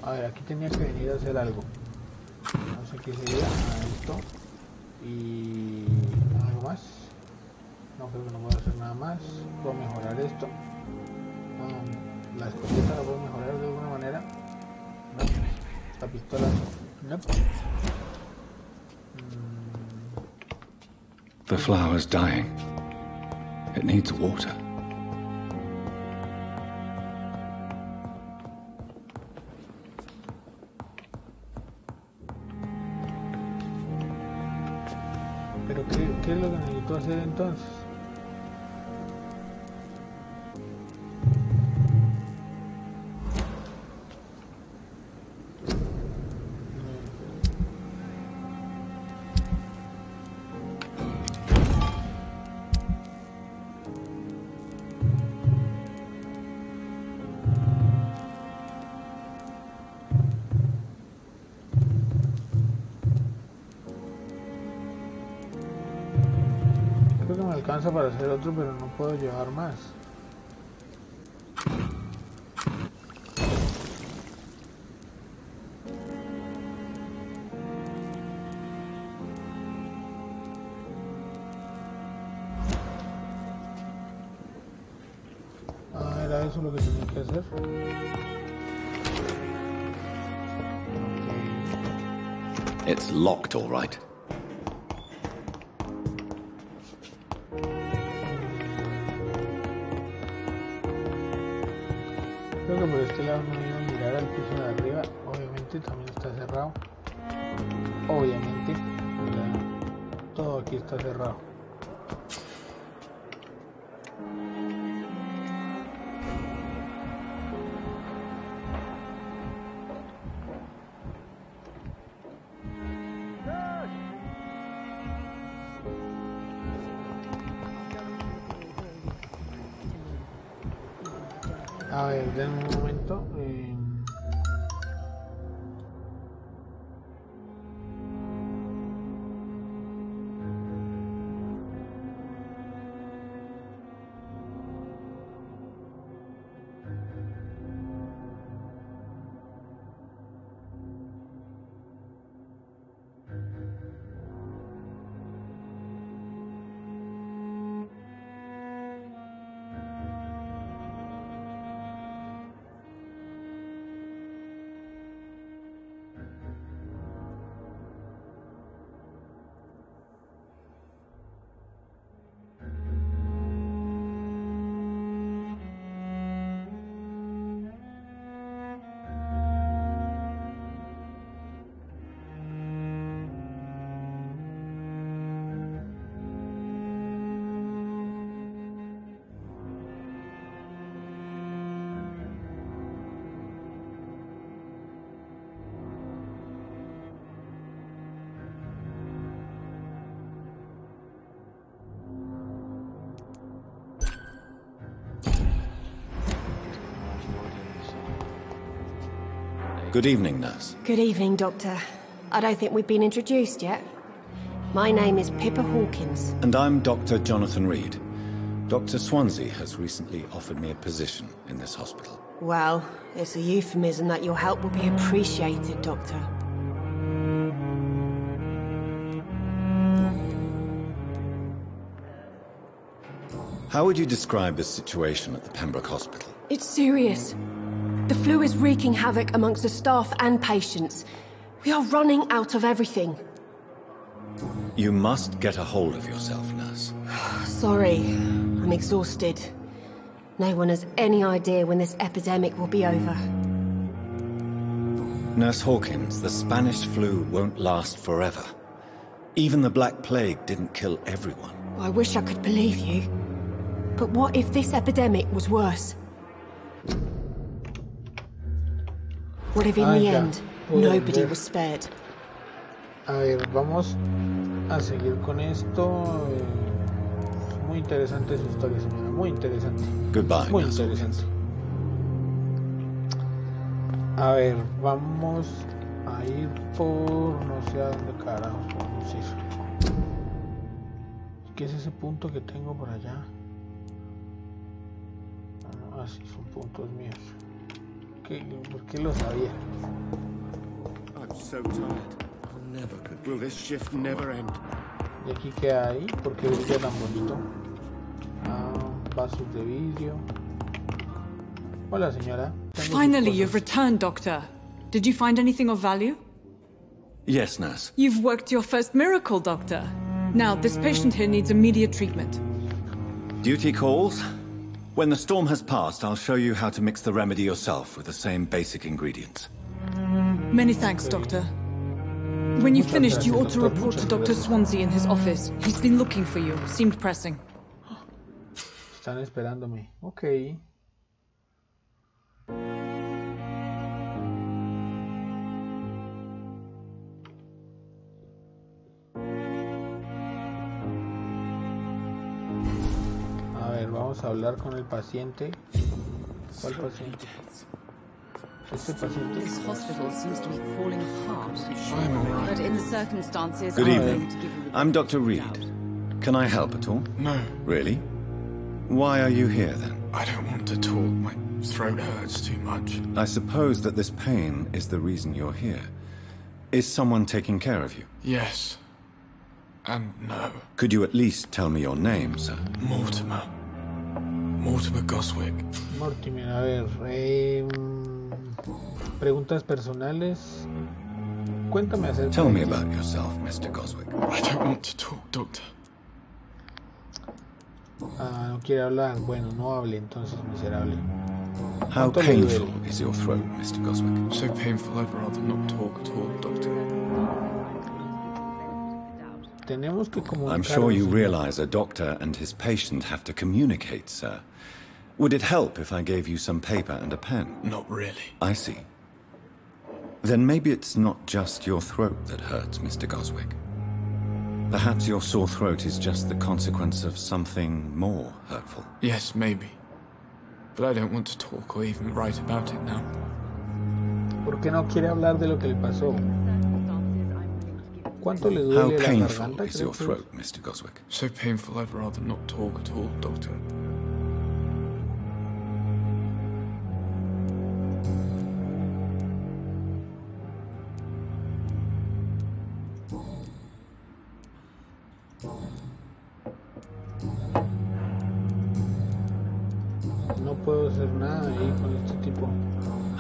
Speaker 4: A ver, aquí tenía que venir a hacer algo. No sé qué sería. Esto. Y... algo más. No, creo que no puedo hacer nada más. Puedo mejorar esto. La escopeta la puedo mejorar de alguna manera. No. La pistola no.
Speaker 3: The flower's dying. It needs water.
Speaker 4: Pero ¿qué es lo que necesito hacer entonces? Creo que me alcanza para hacer otro, pero no puedo llevar más. Ah, era eso lo que tenía que hacer.
Speaker 3: It's locked, all right.
Speaker 4: Creo que por este lado no iba a mirar al piso de arriba. Obviamente también está cerrado. Obviamente. Ya, todo aquí está cerrado. A ver, denme un momento.
Speaker 3: Good evening, nurse.
Speaker 7: Good evening, Doctor. I don't think we've been introduced yet. My name is Pippa Hawkins.
Speaker 3: And I'm Dr. Jonathan Reed. Dr. Swansea has recently offered me a position in this hospital.
Speaker 7: Well, it's a euphemism that your help will be appreciated, Doctor.
Speaker 3: How would you describe the situation at the Pembroke Hospital?
Speaker 7: It's serious. The flu is wreaking havoc amongst the staff and patients. We are running out of everything.
Speaker 3: You must get a hold of yourself, nurse.
Speaker 7: Sorry, I'm exhausted. No one has any idea when this epidemic will be over.
Speaker 3: Nurse Hawkins, the Spanish flu won't last forever. Even the Black Plague didn't kill everyone.
Speaker 7: I wish I could believe you. But what if this epidemic was worse? What if in the end, nobody was spared?
Speaker 4: A ver, vamos a seguir con esto. Muy interesante su historia, señora. Muy interesante.
Speaker 3: Goodbye,
Speaker 4: Muy
Speaker 3: Nurse
Speaker 4: interesante. A ver, vamos a ir por... no sé a dónde carajos vamos a ir. ¿Qué es ese punto que tengo por allá? No, así son puntos míos. ¿Por qué lo sabía?
Speaker 6: I'm so tired. Will this shift never end?
Speaker 4: ¿Y aquí qué hay? ¿Por qué brilla tan bonito? Vasos de vidrio. Hola, señora.
Speaker 2: Finally, you've returned, Doctor. Did you find anything of value?
Speaker 3: Yes, nurse.
Speaker 2: You've worked your first miracle, Doctor. Now, this patient here needs immediate treatment.
Speaker 3: Duty calls. When the storm has passed, I'll show you how to mix the remedy yourself with the same basic ingredients.
Speaker 2: Many thanks, Doctor. When you've finished, you ought to report to Dr. Swansea in his office. He's been looking for you. Seemed pressing.
Speaker 4: Están esperándome. Ok. A ver, vamos a hablar con el paciente. ¿Cuál paciente? Este paciente.
Speaker 5: This hospital seems to be falling apart.
Speaker 6: I'm all right.
Speaker 5: But in the circumstances,
Speaker 3: Good
Speaker 5: I'm
Speaker 3: evening.
Speaker 5: going to give you the
Speaker 3: I'm Dr. Reed.
Speaker 5: doubt.
Speaker 3: Can I help at all?
Speaker 6: No,
Speaker 3: Really? Why are you here then?
Speaker 6: I don't want to talk. My throat hurts too much.
Speaker 3: I suppose that this pain is the reason you're here. Is someone taking care of you?
Speaker 6: Yes. And no.
Speaker 3: Could you at least tell me your name, sir?
Speaker 6: Mortimer. Mortimer Goswick.
Speaker 4: Mortimer, a ver. Preguntas personales. Cuéntame acerca
Speaker 3: Tell
Speaker 4: de
Speaker 3: me
Speaker 4: ti.
Speaker 3: about yourself, Mr. Goswick.
Speaker 6: I don't want to talk, Doctor.
Speaker 4: No quiere hablar. Bueno, no hable entonces, miserable.
Speaker 3: How
Speaker 4: ¿Cuánto le
Speaker 3: painful
Speaker 4: duele?
Speaker 3: is your throat, Mr. Goswick?
Speaker 6: So painful, I'd rather not talk at all, Doctor.
Speaker 4: Tenemos que comunicarnos.
Speaker 3: I'm sure you realize a doctor and his patient have to communicate, sir. Would it help if I gave you some paper and a pen?
Speaker 6: Not really.
Speaker 3: I see. Then maybe it's not just your throat that hurts, Mr. Goswick. Perhaps your sore throat is just the consequence of something more hurtful.
Speaker 6: Yes, maybe. But I don't want to talk or even write about it now.
Speaker 4: ¿Por qué no quiere hablar de lo que le pasó? ¿Cuánto le
Speaker 3: How
Speaker 4: duele la
Speaker 3: painful
Speaker 4: garganta?
Speaker 3: is
Speaker 4: Creo
Speaker 3: your
Speaker 4: que
Speaker 3: throat, Mr. Goswick?
Speaker 6: So painful, I'd rather not talk at all, Doctor.
Speaker 4: No puedo hacer nada ahí con este tipo.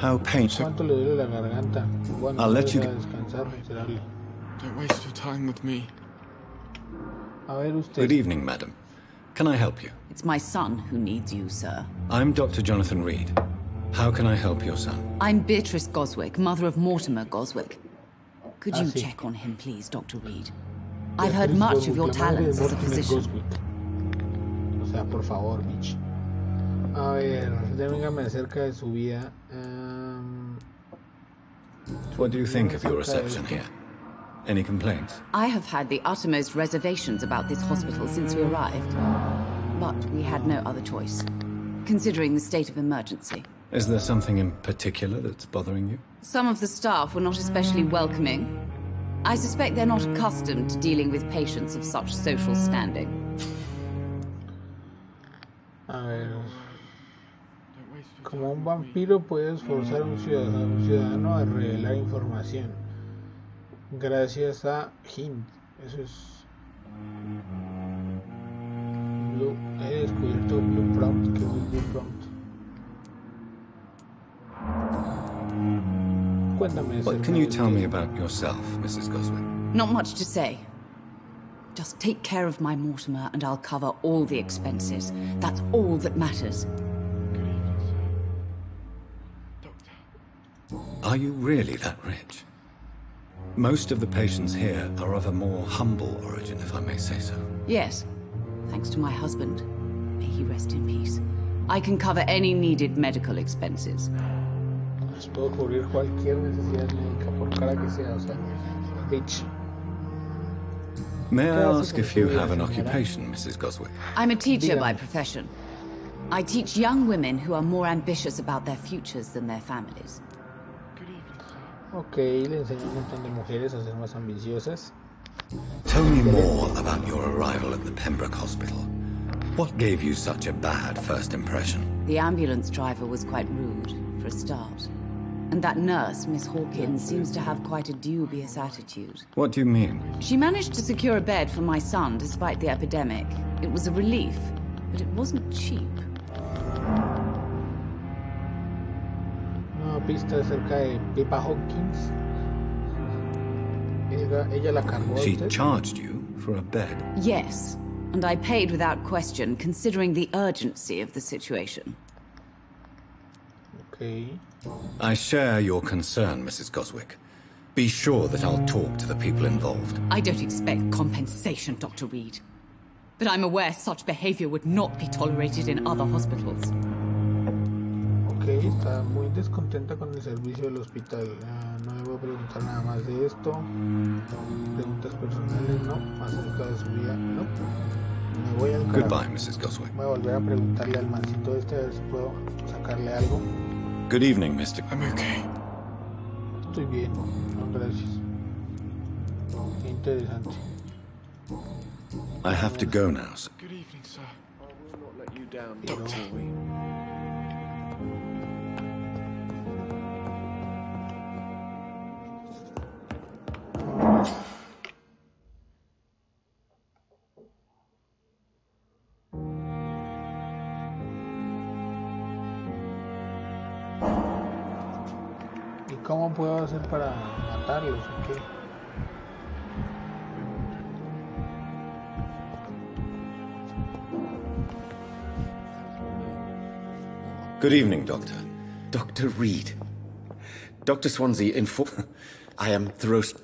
Speaker 3: How painful.
Speaker 4: ¿Cuánto le duele la garganta? Bueno,
Speaker 3: I'll let you
Speaker 4: a descansar, miserable.
Speaker 6: Don't waste your time with me.
Speaker 4: A ver usted.
Speaker 3: Good evening, madam. Can I help you?
Speaker 8: It's my son who needs you, sir.
Speaker 3: I'm Dr. Jonathan Reed. How can I help your son?
Speaker 8: I'm Beatrice Goswick, mother of Mortimer Goswick. Could you
Speaker 4: sí.
Speaker 8: check on him, please, Dr. Reed? I've heard much of your talents as a physician.
Speaker 4: O sea, por favor, Mitch. A ver, dígame acerca de su vida.
Speaker 3: What do you think of your reception here? Any complaints?
Speaker 8: I have had the uttermost reservations about this hospital since we arrived. But we had no other choice, considering the state of emergency.
Speaker 3: Is there something in particular that's bothering you?
Speaker 8: Some of the staff were not especially welcoming. I suspect they're not accustomed to dealing with patients of such social standing.
Speaker 4: A ver. Como un vampiro puede esforzar a un ciudadano a revelar información. Gracias a hint. Eso es. Blue. He descubierto Blue Prompt. ¿Qué es Blue Prompt? Cuéntame.
Speaker 3: What can you tell me about yourself, Mrs. Goswick?
Speaker 8: Not much to say. Just take care of my Mortimer and I'll cover all the expenses. That's all that matters.
Speaker 3: Are you really that rich? Most of the patients here are of a more humble origin, if I may say so.
Speaker 8: Yes, thanks to my husband. May he rest in peace. I can cover any needed medical expenses.
Speaker 4: Les puedo cubrir cualquier necesidad médica por cara que sea, o sea, bitch.
Speaker 3: May I ask if you have an occupation, Mrs. Goswick?
Speaker 8: I'm a teacher by profession. I teach young women who are more ambitious about their futures than their families.
Speaker 4: Ok, le enseño a un montón de mujeres a ser más ambiciosas.
Speaker 3: Tell me more about your arrival at the Pembroke Hospital. What gave you such a bad first impression?
Speaker 8: The ambulance driver was quite rude, for a start. And that nurse, Miss Hawkins, seems to have quite a dubious attitude.
Speaker 3: What do you mean?
Speaker 8: She managed to secure a bed for my son despite the epidemic. It was a relief, but it wasn't cheap.
Speaker 4: Una pista acerca de Pippa Hawkins. Ella la cargó a
Speaker 3: She
Speaker 4: usted.
Speaker 3: charged you for a bed?
Speaker 8: Yes, and I paid without question, considering the urgency of the situation.
Speaker 4: Okay.
Speaker 3: I share your concern, Mrs. Goswick. Be sure that I'll talk to the people involved.
Speaker 8: I don't expect compensation, Dr. Reed. But I'm aware such behavior would not be tolerated in other hospitals.
Speaker 4: Ok, está muy descontenta con el servicio del hospital. No le voy a preguntar nada más de esto. Preguntas personales, no. Acerca de su vida, no. Me voy al carajo.
Speaker 3: Goodbye, Mrs. Goswick.
Speaker 4: Voy a volver a preguntarle al mancito este a ver si puedo sacarle algo.
Speaker 3: Good evening, Mr.
Speaker 6: I'm okay.
Speaker 4: Estoy bien, no, gracias. Qué interesante.
Speaker 3: I have to go now, sir.
Speaker 6: Good evening, sir. I will not let you down,
Speaker 4: Pero-
Speaker 6: Doctor.
Speaker 4: ¿Y cómo puedo hacer para matarlos o qué?
Speaker 3: Good evening, Doctor.
Speaker 6: Dr. Reed. Dr. Swansea I am Thoros.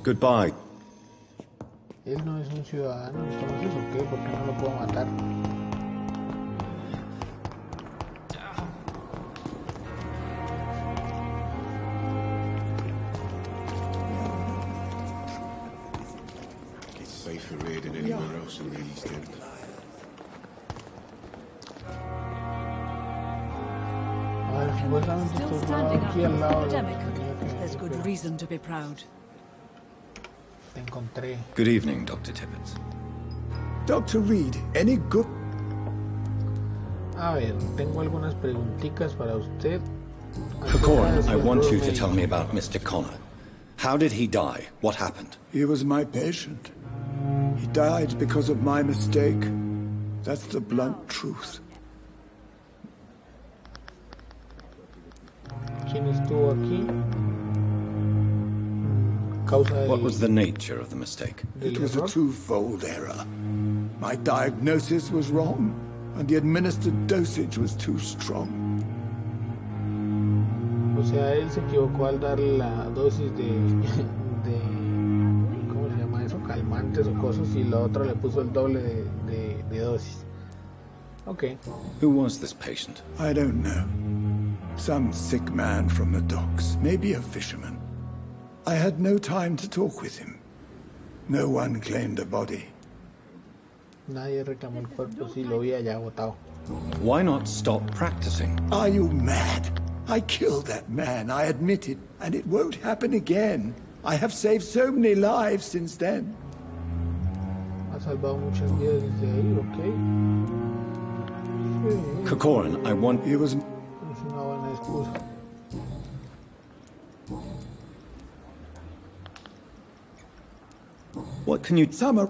Speaker 3: Goodbye.
Speaker 4: Él no es un ciudadano, entonces ¿o qué? ¿Por qué no lo puedo matar?
Speaker 6: It's safer here than anywhere else in the East End.
Speaker 4: A ver, supuestamente
Speaker 2: Still
Speaker 4: estoy
Speaker 2: standing
Speaker 4: aquí
Speaker 2: after
Speaker 4: al
Speaker 2: the
Speaker 4: lado de
Speaker 2: epidemic. There's good reason to be proud.
Speaker 4: Te encontré.
Speaker 3: Good evening, Dr. Tibbets.
Speaker 9: Dr. Reed, any good?
Speaker 4: A ver, tengo algunas preguntitas para usted.
Speaker 3: Corcoran, I want you to tell me about Mr. Connor. How did he die? What happened?
Speaker 9: He was my patient. He died because of my mistake. That's the blunt truth.
Speaker 4: ¿Quién estuvo aquí? Causa del,
Speaker 3: What was the nature of the mistake?
Speaker 4: del
Speaker 9: It was a
Speaker 4: error.
Speaker 9: twofold error. My diagnosis was wrong, and the administered dosage was too strong.
Speaker 4: O sea, él se equivocó al dar la dosis de ¿cómo se llama eso? Calmantes o cosas, y la otra le puso el doble de dosis. Ok.
Speaker 3: Who was this patient?
Speaker 9: I don't know. Some sick man from the docks, maybe a fisherman. I had no time to talk with him. No one claimed a body.
Speaker 4: Nadie reclamó el cuerpo, sí, lo vi allá botado.
Speaker 3: Why not stop practicing?
Speaker 9: Are you mad? I killed that man, I admit it, and it won't happen again. I have saved so many lives since then.
Speaker 4: Ha salvado muchas vidas desde ahí, ok. Sí,
Speaker 3: Corcoran, I want...
Speaker 9: He was...
Speaker 4: es una buena excusa.
Speaker 3: What can you...
Speaker 9: Summer...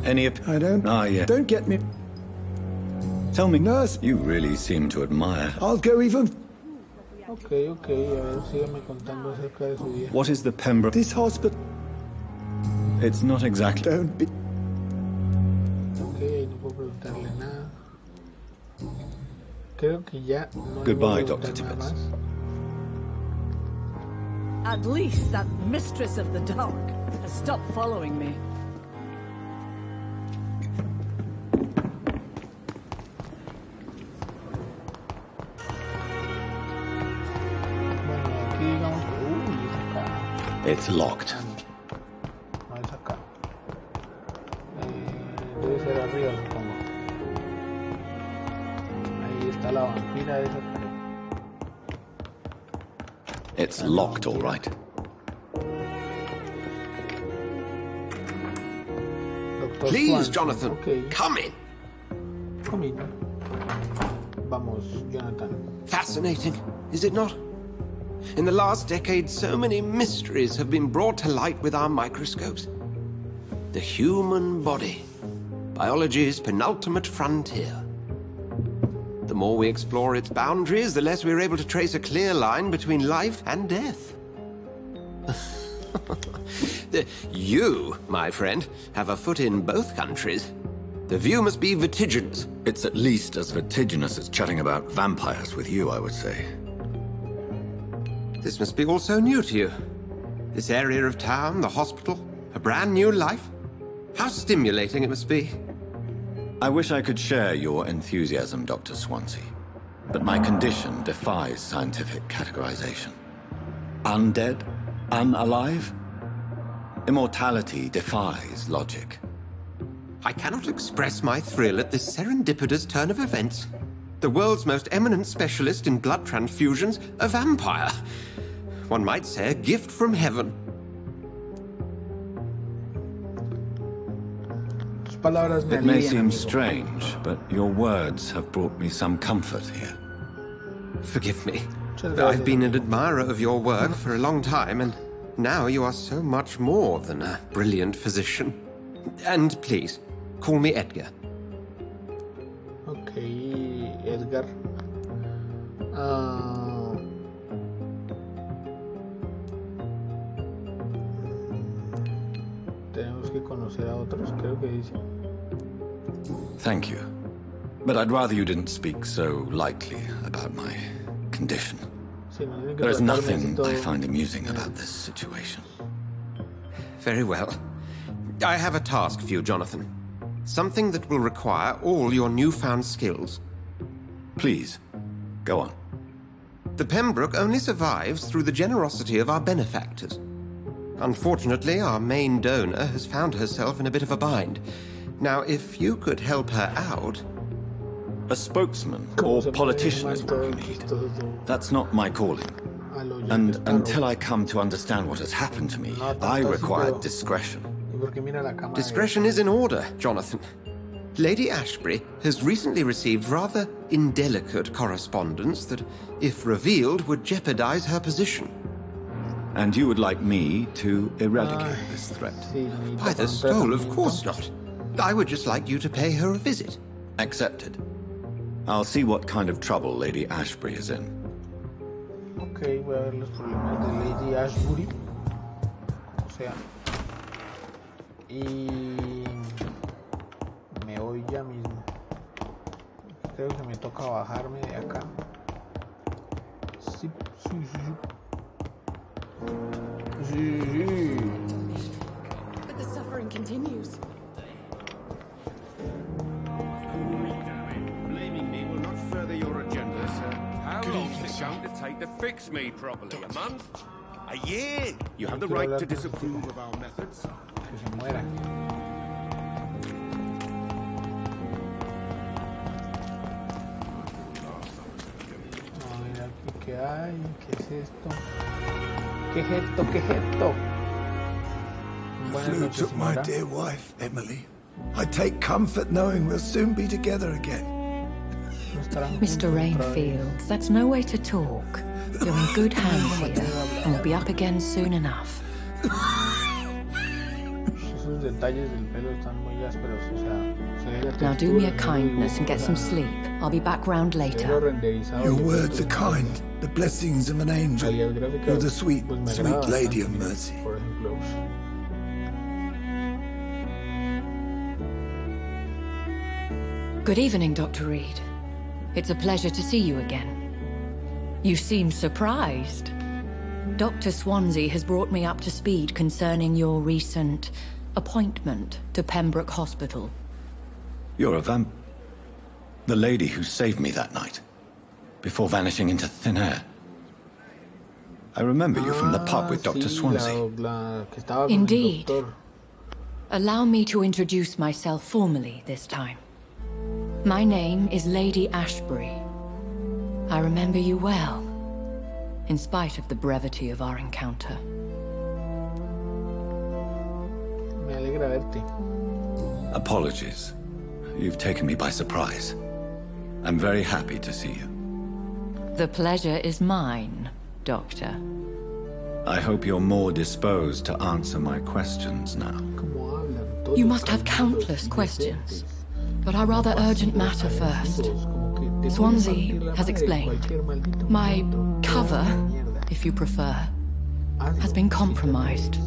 Speaker 3: Any...
Speaker 9: I don't...
Speaker 3: Ah, yeah.
Speaker 9: Don't get me...
Speaker 3: Tell me,
Speaker 9: Nurse...
Speaker 3: you really seem to admire...
Speaker 9: I'll go even...
Speaker 4: Ok, a ver, sígueme contando acerca de su vida.
Speaker 3: What is the Pembroke?
Speaker 9: This hospital...
Speaker 3: It's not exactly...
Speaker 9: Don't be...
Speaker 4: Ok, no puedo preguntarle nada. Creo que ya no
Speaker 3: Goodbye,
Speaker 4: le puedo
Speaker 3: Dr.
Speaker 4: preguntar nada
Speaker 3: Tibbets.
Speaker 4: más.
Speaker 10: At least that mistress of the dark has stopped following me.
Speaker 4: Bueno, aquí digamos que... es acá.
Speaker 3: It's locked.
Speaker 4: No, es acá. Debe ser arriba, supongo. Ahí está la vampira esa.
Speaker 3: It's locked, all right.
Speaker 4: Doctor
Speaker 6: Please,
Speaker 4: Swanson.
Speaker 6: Jonathan,
Speaker 4: Okay.
Speaker 6: come in.
Speaker 4: Come in. Vamos, Jonathan.
Speaker 6: Fascinating, is it not? In the last decade, so many mysteries have been brought to light with our microscopes. The human body, biology's penultimate frontier. The more we explore its boundaries, the less we're able to trace a clear line between life and death. You, my friend, have a foot in both countries. The view must be vertiginous.
Speaker 3: It's at least as vertiginous as chatting about vampires with you, I would say.
Speaker 6: This must be all so new to you. This area of town, the hospital, a brand new life. How stimulating it must be.
Speaker 3: I wish I could share your enthusiasm, Dr. Swansea, but my condition defies scientific categorization. Undead? Unalive? Immortality defies logic.
Speaker 6: I cannot express my thrill at this serendipitous turn of events. The world's most eminent specialist in blood transfusions, a vampire. One might say a gift from heaven.
Speaker 3: It may seem strange, but your words have brought me some comfort here.
Speaker 6: Forgive me. I've been an admirer of your work for a long time, and now you are so much more than a brilliant physician. And please, call me Edgar.
Speaker 4: Okay, Edgar. Tenemos que conocer a otros, creo que dice.
Speaker 3: Thank you. But I'd rather you didn't speak so lightly about my condition. There is nothing I find amusing about this situation.
Speaker 6: Very well. I have a task for you, Jonathan. Something that will require all your newfound skills.
Speaker 3: Please, go on.
Speaker 6: The Pembroke only survives through the generosity of our benefactors. Unfortunately, our main donor has found herself in a bit of a bind. Now, if you could help her out...
Speaker 3: A spokesman or politician is what you need. That's not my calling. And until I come to understand what has happened to me, I require discretion.
Speaker 6: Discretion is in order, Jonathan. Lady Ashbury has recently received rather indelicate correspondence that, if revealed, would jeopardize her position.
Speaker 3: And you would like me to eradicate this threat?
Speaker 6: By the stole, of course not. I would just like you to pay her a visit.
Speaker 3: Accepted. I'll see what kind of trouble Lady Ashbury is in.
Speaker 4: Okay, voy a ver los problemas de Lady Ashbury. O sea... Y... me voy ya mismo. Creo que me toca bajarme de acá. Sí.
Speaker 2: But the suffering continues.
Speaker 6: Blaming me will not further your agenda, sir.
Speaker 11: How long is it going to take to fix me properly? A month? A year? You have the right to disapprove of our methods.
Speaker 4: Que se muera. A ver aquí qué hay. ¿Qué es esto? ¿Qué es esto? ¿Qué es esto? Buenas
Speaker 9: Flu
Speaker 4: noches,
Speaker 9: took my
Speaker 4: señora.
Speaker 9: dear wife, Emily. I take comfort knowing we'll soon be together again.
Speaker 5: Mr. Rainfield, that's no way to talk. You're in good hands here, and we'll be up again soon enough.
Speaker 4: Esos detalles del pelo están muy ásperos, o sea, se ve
Speaker 5: Now do me a kindness and get some sleep. I'll be back round later.
Speaker 9: Your words are kind, the blessings of an angel. You're the sweet, sweet lady of mercy.
Speaker 5: Good evening, Dr. Reed. It's a pleasure to see you again. You seem surprised. Dr. Swansea has brought me up to speed concerning your recent appointment to Pembroke Hospital.
Speaker 3: You're a the lady who saved me that night, before vanishing into thin air. I remember you from the pub with Dr. Swansea.
Speaker 5: Indeed. Allow me to introduce myself formally this time. My name is Lady Ashbury. I remember you well, in spite of the brevity of our encounter.
Speaker 4: Me alegra verte.
Speaker 3: Apologies. You've taken me by surprise. I'm very happy to see you.
Speaker 5: The pleasure is mine, Doctor.
Speaker 3: I hope you're more disposed to answer my questions now.
Speaker 5: You must have countless questions, but our rather urgent matter first. Swansea has explained. My cover, if you prefer, has been compromised.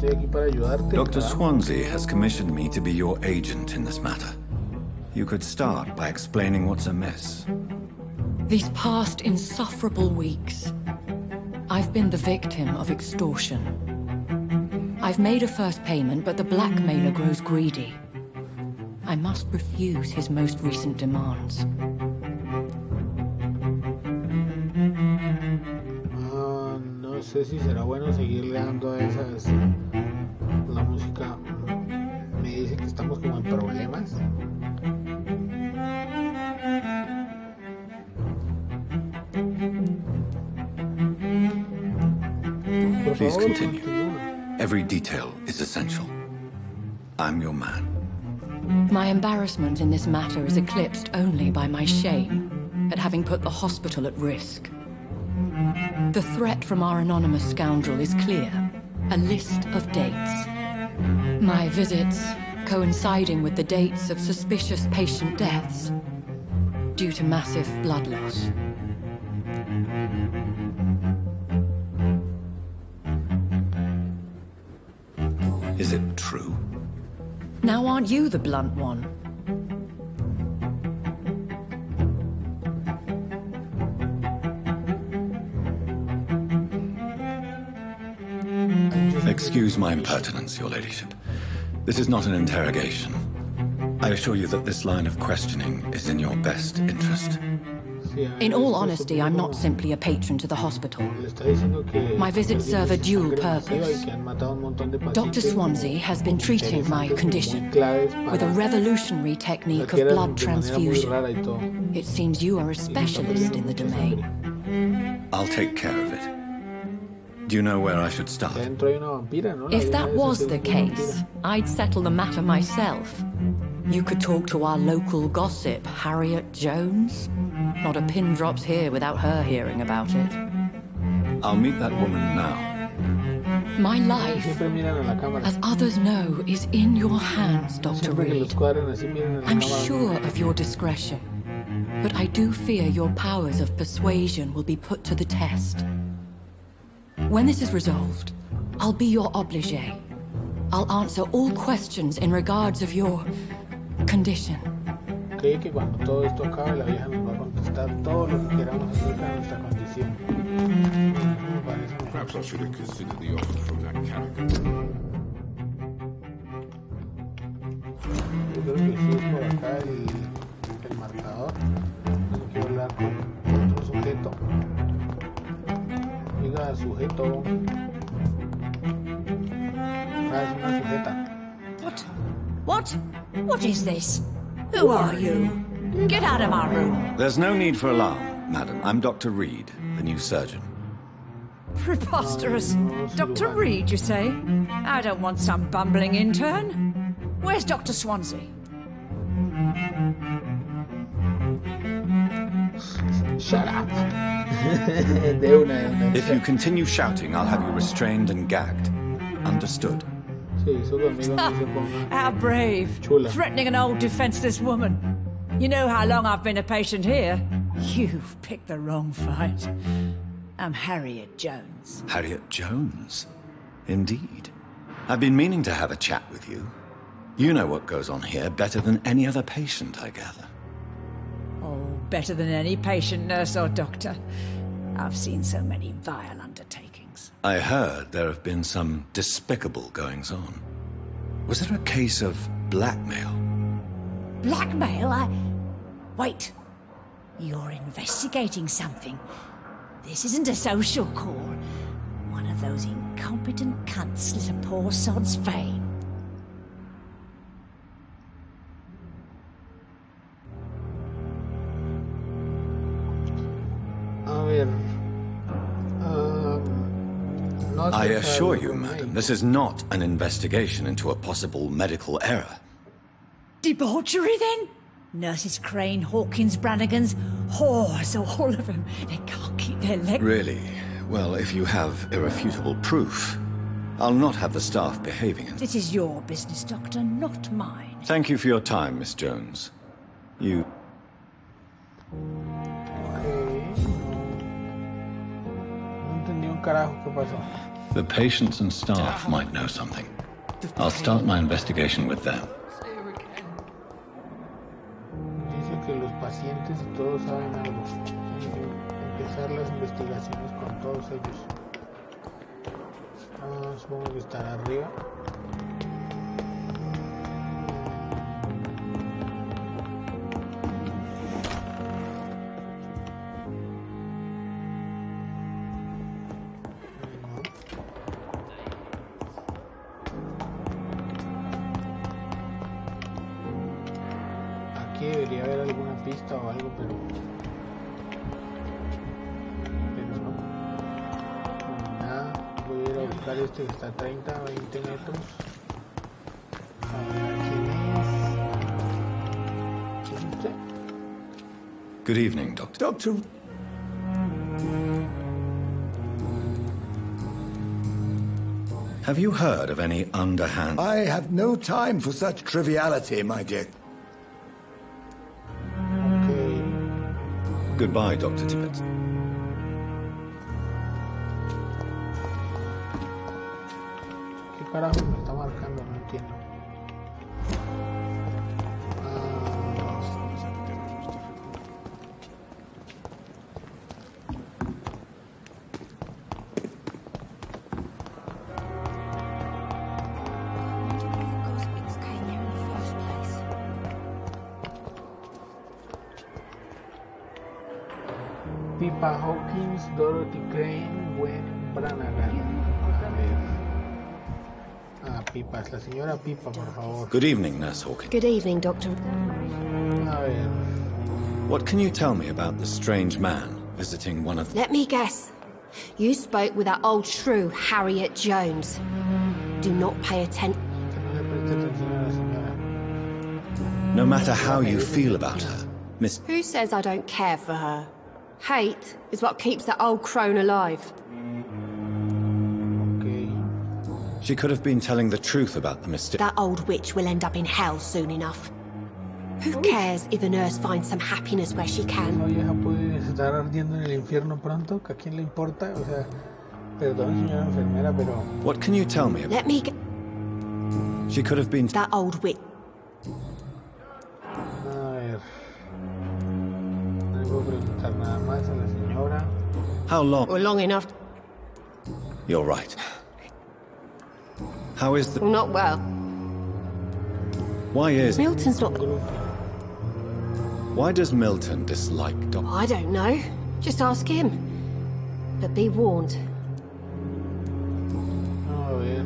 Speaker 3: Dr. Swansea has commissioned me to be your agent in this matter. You could start by explaining what's amiss.
Speaker 5: These past insufferable weeks, I've been the victim of extortion. I've made a first payment, but the blackmailer grows greedy. I must refuse his most recent demands.
Speaker 4: No sé si será bueno seguirle dando a esas. La música me dice que estamos como en problemas.
Speaker 3: Please continue. Every detail is essential. I'm your man.
Speaker 5: My embarrassment in this matter is eclipsed only by my shame at having put the hospital at risk. The threat from our anonymous scoundrel is clear. A list of dates. My visits coinciding with the dates of suspicious patient deaths due to massive blood loss.
Speaker 3: Is it true?
Speaker 5: Now aren't you the blunt one?
Speaker 3: Excuse my impertinence, your ladyship. This is not an interrogation. I assure you that this line of questioning is in your best interest.
Speaker 5: In all honesty, I'm not simply a patron to the hospital. My visits serve a dual purpose. Dr. Swansea has been treating my condition with a revolutionary technique of blood transfusion. It seems you are a specialist in the domain.
Speaker 3: I'll take care of it. Do you know where I should start?
Speaker 5: If that was the case, I'd settle the matter myself. You could talk to our local gossip, Harriet Jones. Not a pin drops here without her hearing about it.
Speaker 3: I'll meet that woman now.
Speaker 5: My life, as others know, is in your hands, Dr. Reed. I'm sure of your discretion, but I do fear your powers of persuasion will be put to the test. When this is resolved, I'll be your obligé. I'll answer all questions in regards of your condition.
Speaker 4: Cree que cuando todo esto acabe, la vieja nos va a contestar todo lo que queramos acerca de nuestra condición.
Speaker 11: Perhaps I should have considered the offer from that character.
Speaker 4: Yo creo que sí es por acá el marcador. Tengo que hablar con otro sujeto. Diga sujeto. Ah, es una sujeta.
Speaker 10: What? What is this? Who are you? Get out of my room.
Speaker 3: There's no need for alarm, madam. I'm Dr. Reed, the new surgeon.
Speaker 10: Preposterous. Dr. Reed, you say? I don't want some bumbling intern. Where's Dr. Swansea?
Speaker 4: Shut up.
Speaker 3: If you continue shouting, I'll have you restrained and gagged. Understood?
Speaker 4: Se hizo conmigo, no se ponga
Speaker 10: How brave.
Speaker 4: chula.
Speaker 10: Threatening an old defenseless woman. You know how long I've been a patient here? You've picked the wrong fight. I'm Harriet Jones.
Speaker 3: Harriet Jones? Indeed. I've been meaning to have a chat with you. You know what goes on here better than any other patient, I gather.
Speaker 10: Oh, better than any patient, nurse or doctor. I've seen so many vile undertakings.
Speaker 3: I heard there have been some despicable goings-on. Was there a case of blackmail?
Speaker 10: Blackmail? Wait. You're investigating something. This isn't a social call. One of those incompetent cunts slit a poor sod's vein.
Speaker 4: A ver. No
Speaker 3: I
Speaker 4: sé
Speaker 3: assure
Speaker 4: saber
Speaker 3: you,
Speaker 4: con
Speaker 3: madam,
Speaker 4: médico.
Speaker 3: this is not an investigation into a possible medical error.
Speaker 10: Debauchery, then? Nurses Crane, Hawkins, Brannigans, whores, all of them. They can't keep their legs.
Speaker 3: Really? Well, if you have irrefutable proof, I'll not have the staff behaving in...
Speaker 10: This is your business, Doctor, not mine.
Speaker 3: Thank you for your time, Miss Jones. You...
Speaker 4: No entendí un carajo qué pasó.
Speaker 3: The patients and staff might know something. I'll start my investigation with them.
Speaker 4: Dice que los pacientes y todos saben algo. Tienen que empezar las investigaciones con todos ellos. Supongo que estará arriba. Aquí debería haber alguna pista o algo, pero no. Nada. Voy a ir a buscar este que está a 30, 20 metros. A ver quién es. ¿Quién es usted?
Speaker 3: Good evening, Doctor.
Speaker 9: Doctor,
Speaker 3: Have you heard of any underhand...
Speaker 9: I have no time for such triviality, my dear.
Speaker 4: Okay.
Speaker 3: Goodbye, Dr. Tibbet.
Speaker 4: ¿Qué carajo me está marcando? No entiendo. Pippa Hawkins, Dorothy Crane, Gwen Branagh. A ver. Pippa, es la señora Pippa, por favor.
Speaker 3: Good evening, Nurse Hawkins.
Speaker 7: Good evening, Doctor.
Speaker 4: A ver.
Speaker 3: What can you tell me about the strange man visiting one of...
Speaker 7: Let me guess. You spoke with that old shrew, Harriet Jones. Do not pay attention.
Speaker 4: Que no le preste atención a la señora.
Speaker 3: No matter how you feel about her, Miss...
Speaker 7: Who says I don't care for her? Hate is what keeps that old crone alive.
Speaker 4: Okay.
Speaker 3: She could have been telling the truth about the mistake.
Speaker 7: That old witch will end up in hell soon enough. Who cares if the nurse finds some happiness where she
Speaker 4: Esa
Speaker 7: can?
Speaker 4: vieja puede estar ardiendo en el infierno pronto, que a quién le importa, o sea, perdón señora enfermera, pero...
Speaker 3: What can you tell me about...
Speaker 7: Let me
Speaker 3: She could have been...
Speaker 7: that old witch.
Speaker 4: A ver... No le puedo preguntar nada más a la señora.
Speaker 3: How long...
Speaker 7: Or long enough.
Speaker 3: You're right. How is the...
Speaker 7: Not well.
Speaker 3: Why is...
Speaker 7: Milton's not...
Speaker 3: Why does Milton dislike Dr...
Speaker 7: I don't know. Just ask him. But be warned.
Speaker 4: A ver...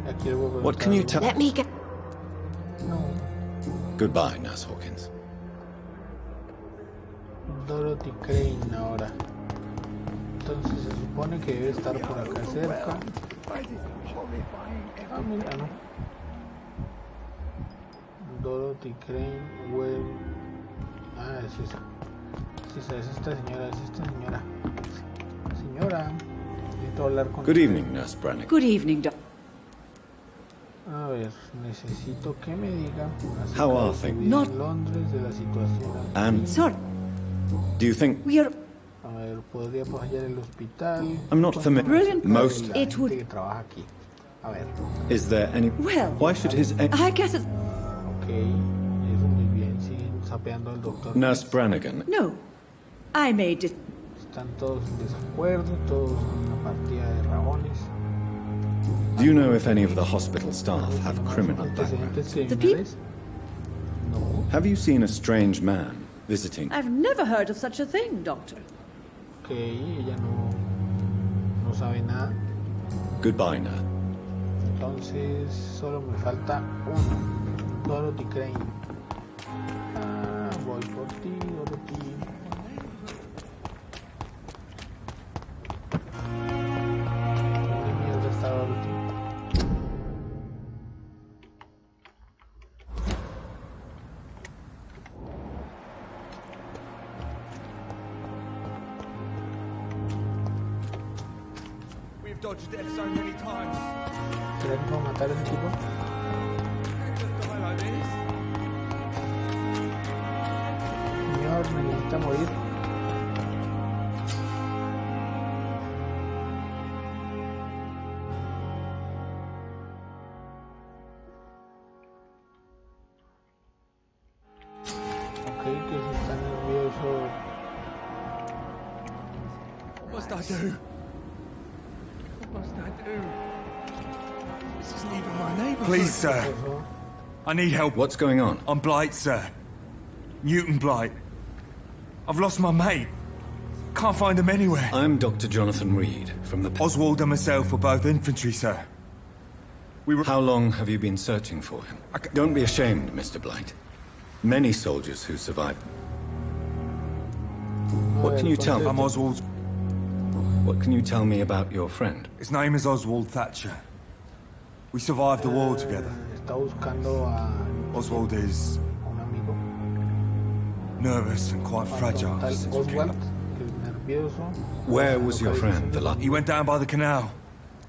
Speaker 4: Aquí le puedo
Speaker 3: What can you tell...
Speaker 7: Let me get...
Speaker 4: No.
Speaker 3: Goodbye, Nurse Hawkins.
Speaker 4: Dorothy Crane ahora. Entonces se supone que debe estar por acá cerca. Ah, mira, no. Dorothy Crane, Web. Ah, es esa. Es esta señora, es esta señora. Señora, necesito hablar con...
Speaker 3: Good evening, Nurse Brannigan.
Speaker 2: Good evening, Doctor.
Speaker 4: A ver, necesito que me diga
Speaker 3: How are things?
Speaker 2: Not
Speaker 4: en Londres de la situación.
Speaker 3: And
Speaker 2: sorry.
Speaker 3: do you think...
Speaker 2: We are
Speaker 4: A ver, podría hallar el hospital.
Speaker 3: I'm not familiar.
Speaker 2: Brilliant.
Speaker 3: Most...
Speaker 4: La
Speaker 2: It
Speaker 4: gente
Speaker 2: would-
Speaker 4: que trabaja aquí. A ver,
Speaker 3: Is there any...
Speaker 2: Well,
Speaker 3: Why should his...
Speaker 2: I guess it's
Speaker 4: ok, eso muy bien, siguen sapeando al doctor.
Speaker 3: Nurse Brannigan,
Speaker 2: no. I made it.
Speaker 4: Están todos en desacuerdo, todos en una partida de rabones.
Speaker 3: do you know if any of the hospital staff have criminal
Speaker 4: Antecedentes
Speaker 3: backgrounds?
Speaker 4: criminales. No,
Speaker 3: Have you seen a strange man visiting?
Speaker 2: I've never heard of such a thing, Doctor.
Speaker 4: ok, ella no sabe nada.
Speaker 3: Goodbye, Nurse.
Speaker 4: Entonces solo me falta uno. Dorothy Crane. Voy por ti, Dorothy. ¿Dónde mierda está Dorothy?
Speaker 11: We've dodged death so many times.
Speaker 4: ¿Será que puedo matar a ese tipo?
Speaker 11: Can't just die like this.
Speaker 4: Señor, necesita morir. Ok, que si está nervioso.
Speaker 11: What must I do? What must I do? This isn't even my neighbourhood.
Speaker 12: Please, sir.
Speaker 4: Eso.
Speaker 12: I need help.
Speaker 3: What's going on?
Speaker 12: I'm Blight, sir. Newton Blight. I've lost my mate. Can't find him anywhere.
Speaker 3: I'm Dr. Jonathan Reed from the...
Speaker 12: Oswald and myself were both infantry, sir. We were...
Speaker 3: How long have you been searching for him? Don't be ashamed, Mr. Blight. Many soldiers who survived. What can you tell me?
Speaker 12: I'm Oswald.
Speaker 3: What can you tell me about your friend?
Speaker 12: His name is Oswald Thatcher. We survived the war together.
Speaker 4: Está buscando a
Speaker 12: Oswald is
Speaker 4: un amigo.
Speaker 12: nervous and quite fragile
Speaker 4: Tal
Speaker 12: since we came
Speaker 4: Oswald,
Speaker 12: up.
Speaker 4: que es nervioso.
Speaker 3: Where was your friend the last...
Speaker 12: He went down by the canal.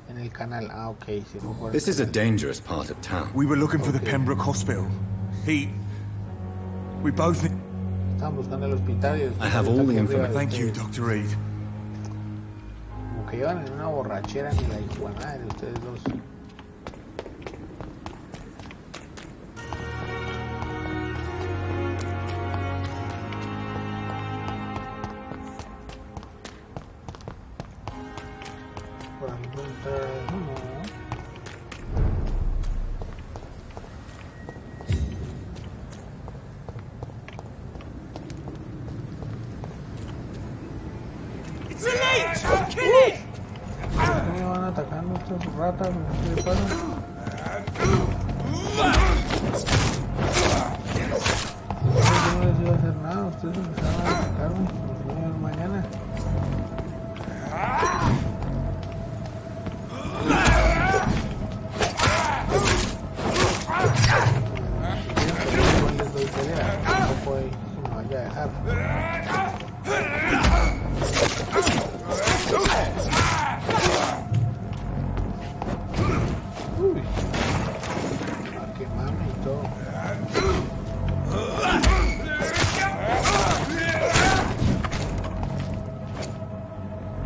Speaker 4: En el canal. Ah, ok. Se fue por el
Speaker 3: This is a
Speaker 4: canal.
Speaker 3: dangerous part of town.
Speaker 12: We were looking for the Pembroke Hospital. We both...
Speaker 4: Estaban buscando el hospital y
Speaker 3: I have all the information.
Speaker 12: Thank you, Dr. Reed.
Speaker 4: Como que iban en una borrachera ni la hijo de madre, ustedes dos. Por aquí puedo entrar. No.
Speaker 11: It's a leech! Kill it!
Speaker 4: ¿Por qué me van atacando estos ratas? ¿Qué les pasa? Yo no les iba a hacer nada, ustedes empezaron a atacarme. Nos vemos mañana. Igual les doy pelea, tampoco hay que me vaya a dejar. Uy, a quemarme y todo.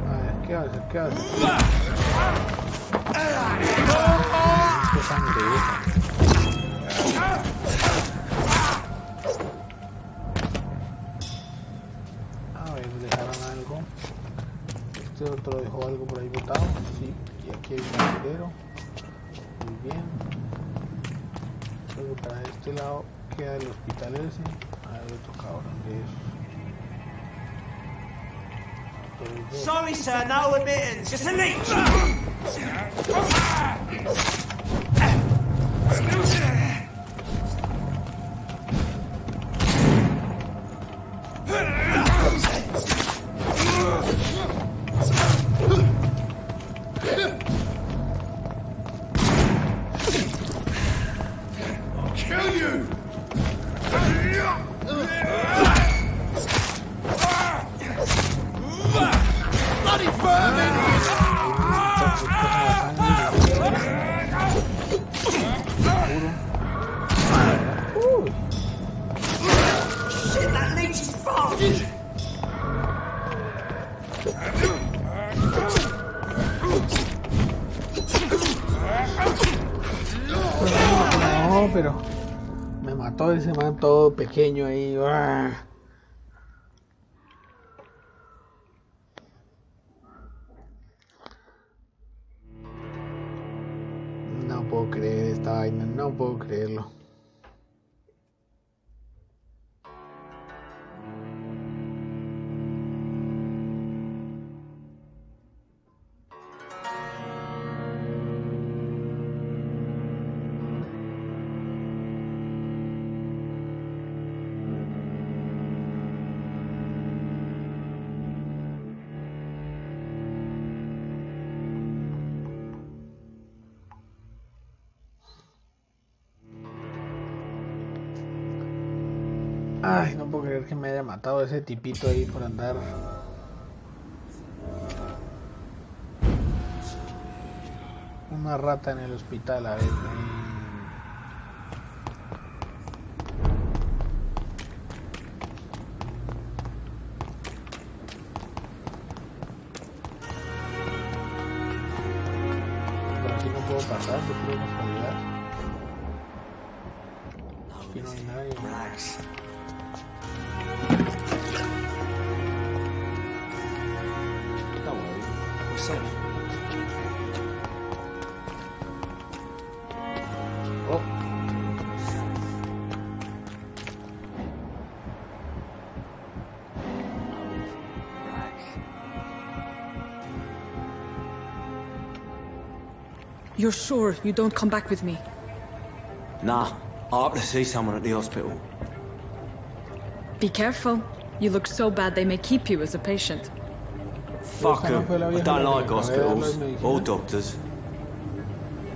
Speaker 4: A ver, ¿qué haces? ¿Qué haces? Qué sangre A ver, dejaron algo. Este otro dejó algo por ahí botado. Sí, y aquí hay un basurero. Muy bien. Luego para este lado queda el hospital ese. Hay otro cabrón de esos. Todos dos.
Speaker 11: Sorry, sir, no admittance. It's a leech!
Speaker 9: I'll kill you!
Speaker 11: Bloody vermin!
Speaker 4: No, pero me mató ese man todo pequeño ahí. No puedo creer esta vaina, no puedo creerlo. Ay, no puedo creer que me haya matado ese tipito ahí por andar. Una rata en el hospital, a ver. Por aquí no puedo pasar, yo creo que casualidad. Aquí no hay nadie. Oh.
Speaker 2: You're sure you don't come back with me?
Speaker 12: Nah, I have to see someone at the hospital.
Speaker 2: Be careful. You look so bad they may keep you as a patient.
Speaker 12: Fuck 'em. I don't like hospitals or doctors.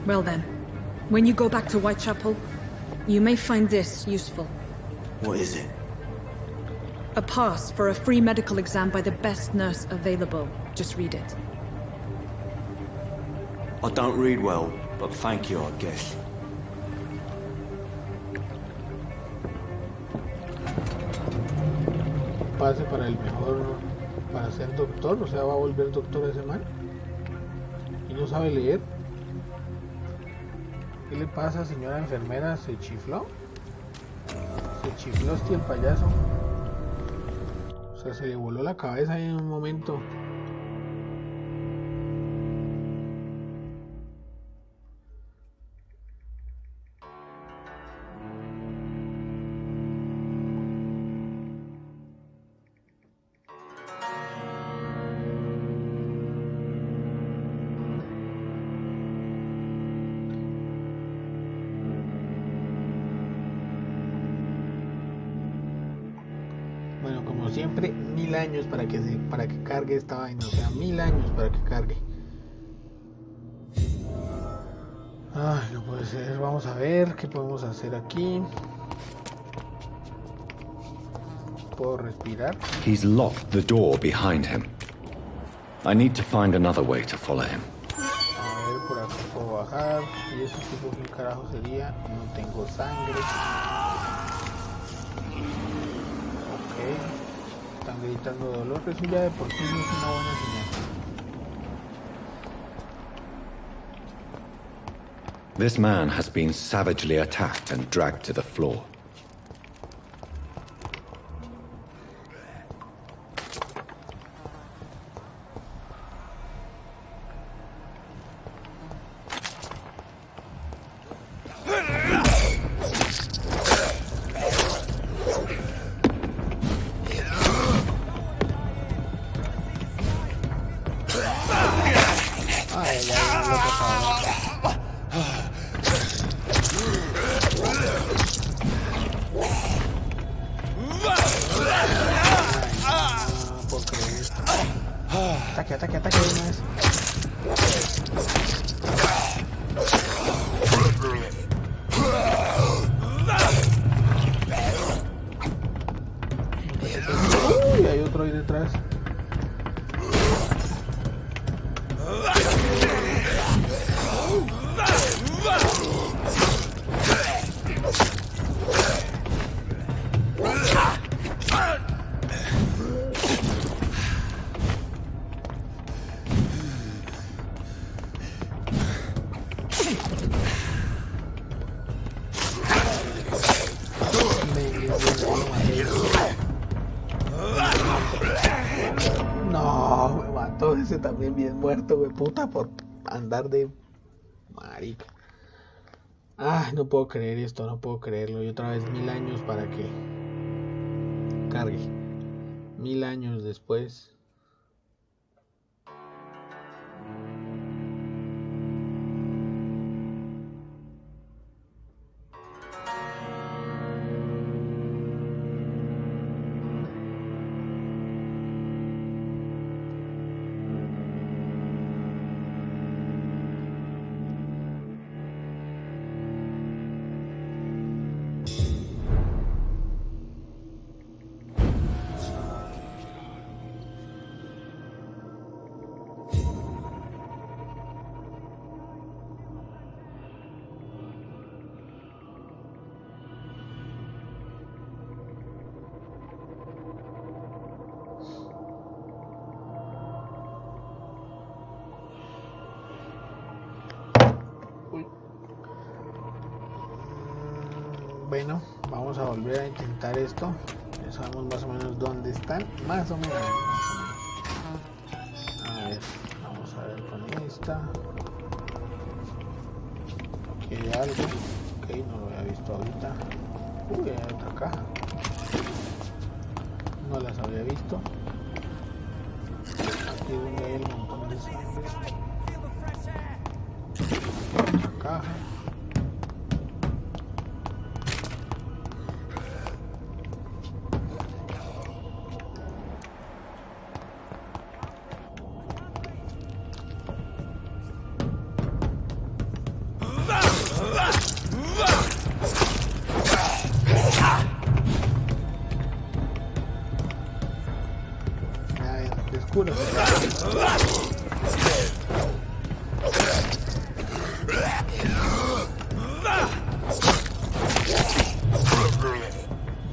Speaker 2: Well then, when you go back to Whitechapel, you may find this useful.
Speaker 12: What is it?
Speaker 2: A pass for a free medical exam by the best nurse available. Just read it.
Speaker 12: I don't read well, but thank you, I guess.
Speaker 4: Pase para el mejor, para ser doctor, o sea, va a volver doctor ese man. Y no sabe leer. ¿Qué le pasa, señora enfermera? ¿Se chifló? Se chifló el payaso. O sea, se le voló la cabeza ahí en un momento. Siempre 1000 años para que cargue esta vaina, o sea, 1000 años para que cargue. Ay, no puede ser. Vamos a ver qué podemos hacer aquí. ¿Puedo respirar?
Speaker 3: He's locked the door behind him. I need to find another way to follow him.
Speaker 4: A ver, por aquí puedo bajar. ¿Y ese tipo qué carajo sería? No tengo sangre. Ok. Están gritando dolor, eso ya de por sí no es una buena señal.
Speaker 3: This man has been savagely attacked and dragged to the floor.
Speaker 4: también bien muerto, güey, puta, por andar de marica. Ah, no puedo creer esto, no puedo creerlo. Y otra vez 1000 años para que cargue. 1000 años después. Bueno, vamos a volver a intentar esto. Ya sabemos más o menos dónde están. Más o menos. A ver, vamos a ver con esta. Aquí hay algo. Ok, no lo había visto ahorita. Uy, hay otra caja. No las había visto. Aquí es donde hay el montón de sangre. Otra caja.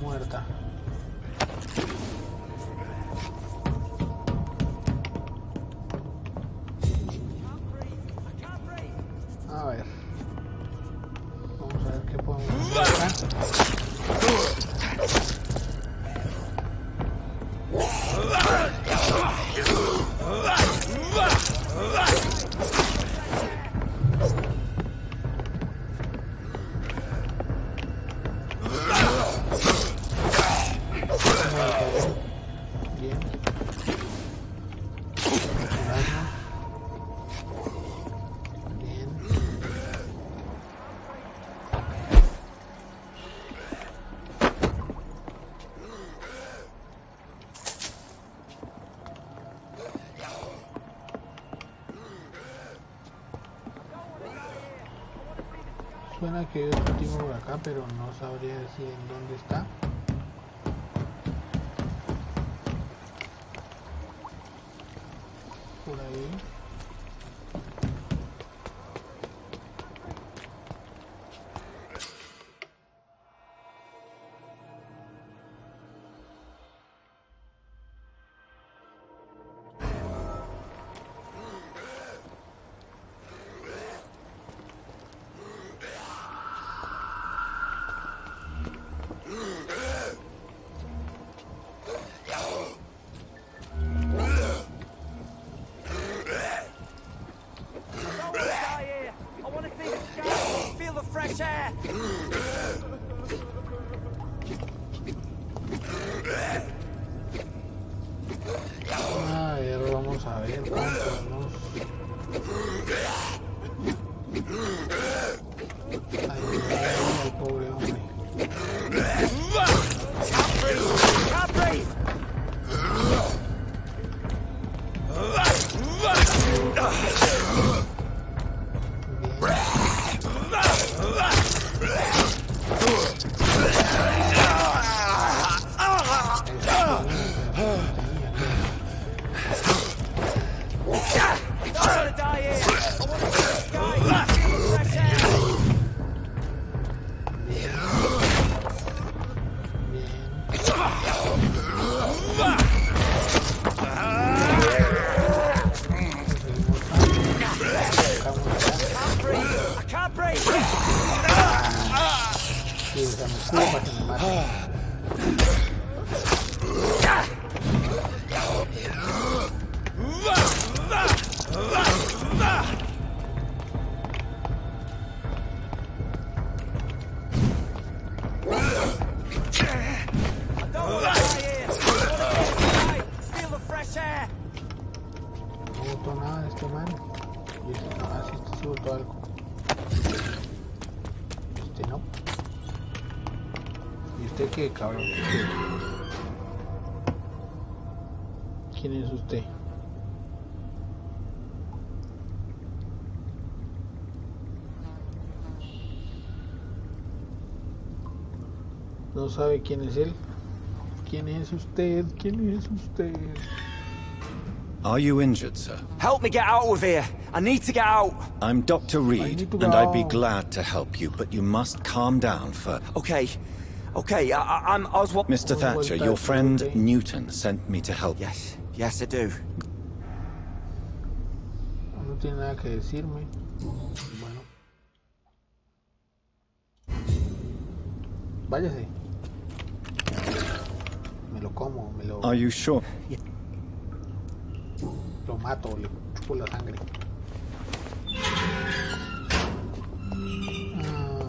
Speaker 4: Muerta. A ver. Vamos a ver qué podemos hacer acá. Suena que hay otro tipo por acá, pero no sabría decir en dónde está. Por ahí. Vamos a ver cómo podemos ayudar al pobre hombre. siento algo. Este no. ¿Y usted qué, cabrón? ¿Quién es usted? No sabe quién es él. ¿Quién es usted? ¿Quién es usted?
Speaker 3: Are you injured, sir?
Speaker 13: Help me get out of here. I need to get out.
Speaker 3: I'm Dr. Reed, and I'd be glad to help you, but you must calm down first.
Speaker 13: Okay. Okay, I'm Oswald.
Speaker 3: Mr. Thatcher, your friend Newton sent me to help.
Speaker 13: Yes, I do.
Speaker 4: No tiene nada que decirme. Bueno. Váyase. Me lo como, me lo...
Speaker 3: Are you sure?
Speaker 4: Lo mato, le chupo la sangre.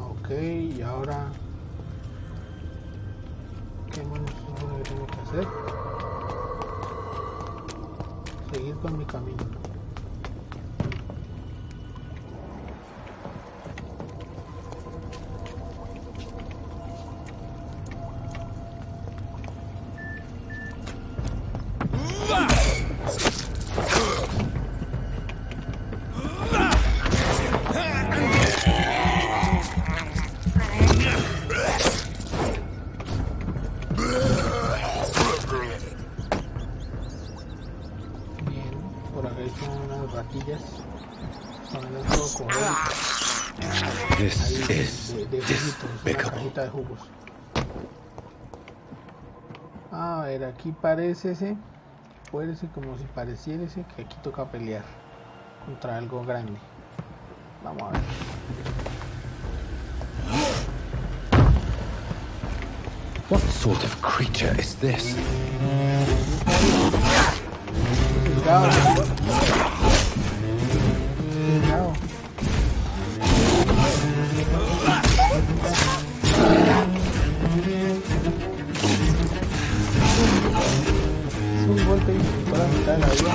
Speaker 4: Ok, y ahora... ¿Qué más tengo que hacer? Seguir con mi camino. De jugos. A ver, aquí parece como si pareciese que aquí toca pelear contra algo grande. Vamos a ver.
Speaker 3: What sort of creature is this?
Speaker 4: Cuidado. Un golpe y toda la mitad de la vida.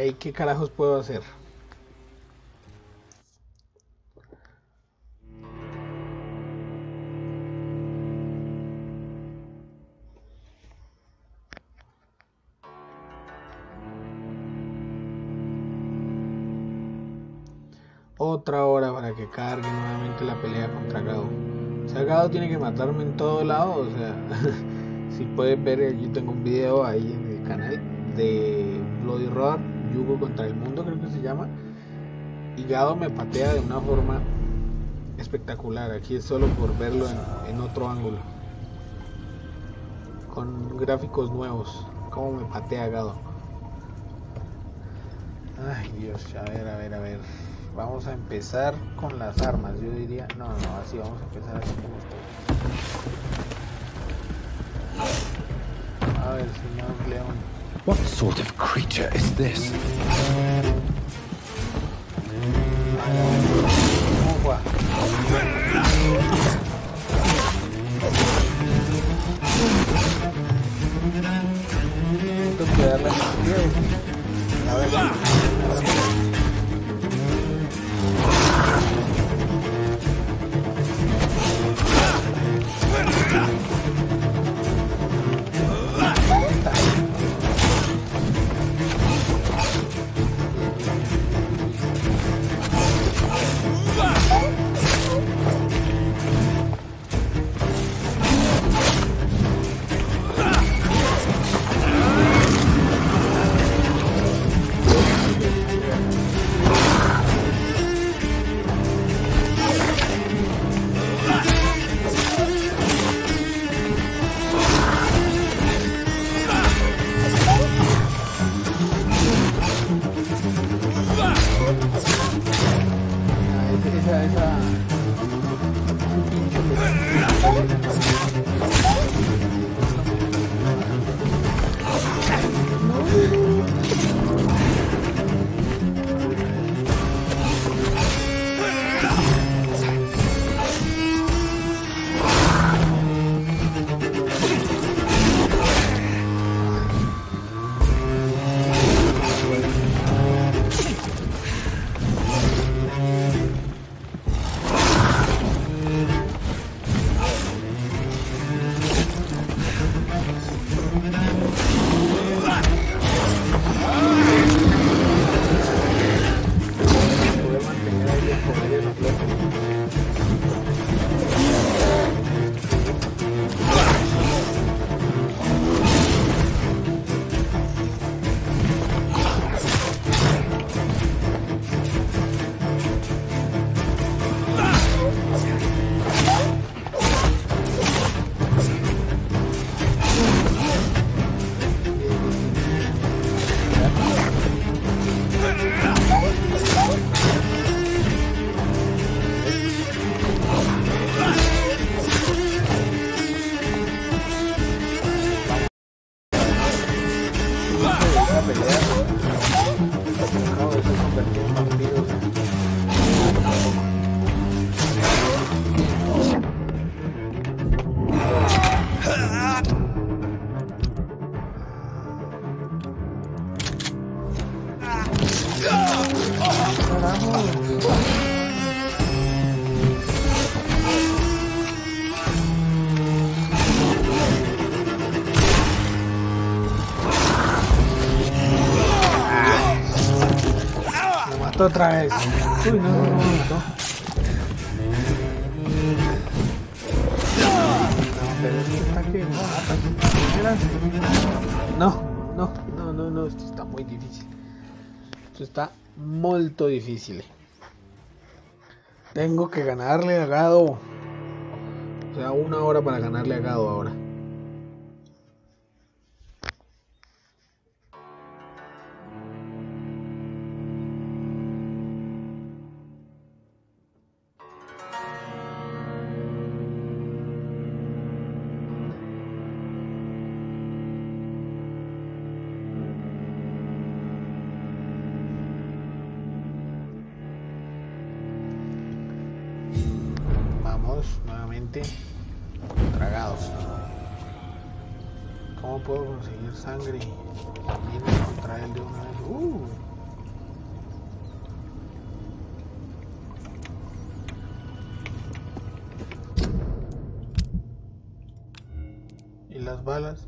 Speaker 4: Hey, ¿qué carajos puedo hacer? Otra hora para que cargue nuevamente la pelea contra Gado. O sea, Gado tiene que matarme en todo lado. O sea, si pueden ver, yo tengo un video ahí en el canal de Bloody Roar, Yugo contra el mundo, creo que se llama. Y Gado me patea de una forma espectacular. Aquí es solo por verlo en otro ángulo, con gráficos nuevos. Cómo me patea Gado. Ay Dios, a ver. Vamos a empezar con las armas, yo diría. No, así vamos a empezar así como estoy. A ver, señor León.
Speaker 3: What sort of creature is this?
Speaker 4: ¿Cómo va? Tengo que darle a ver. Otra vez. Uy, no. Pero este ataque no, esto está muy difícil. Esto está muy difícil. Tengo que ganarle a Gado. O sea, 1 hora para ganarle a Gado ahora. Nuevamente tragados. ¿Cómo puedo conseguir sangre? Viene contra él de una vez. más balas.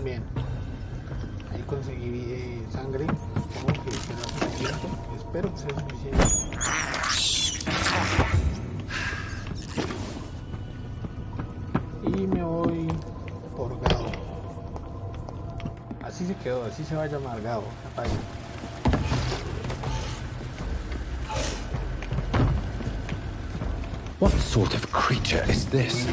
Speaker 4: Bien, ahí conseguí sangre, supongo que será suficiente, espero que sea suficiente. Y me voy por Gao. Así se quedó, así se va a llamar Gao, la página.
Speaker 3: What sort of creature is this?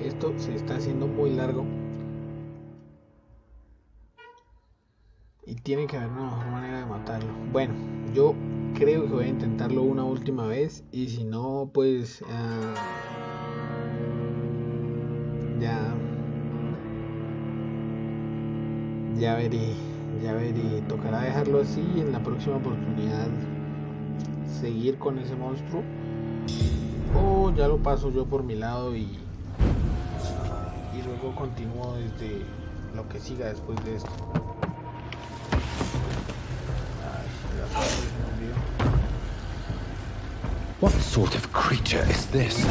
Speaker 4: esto se está haciendo muy largo. Y tiene que haber una mejor manera de matarlo. Bueno, yo creo que voy a intentarlo una última vez. Y si no, pues... Ya veré. Tocará dejarlo así y en la próxima oportunidad seguir con ese monstruo. O ya lo paso yo por mi lado y luego continúo desde lo que siga después de esto.
Speaker 3: What sort of creature is this?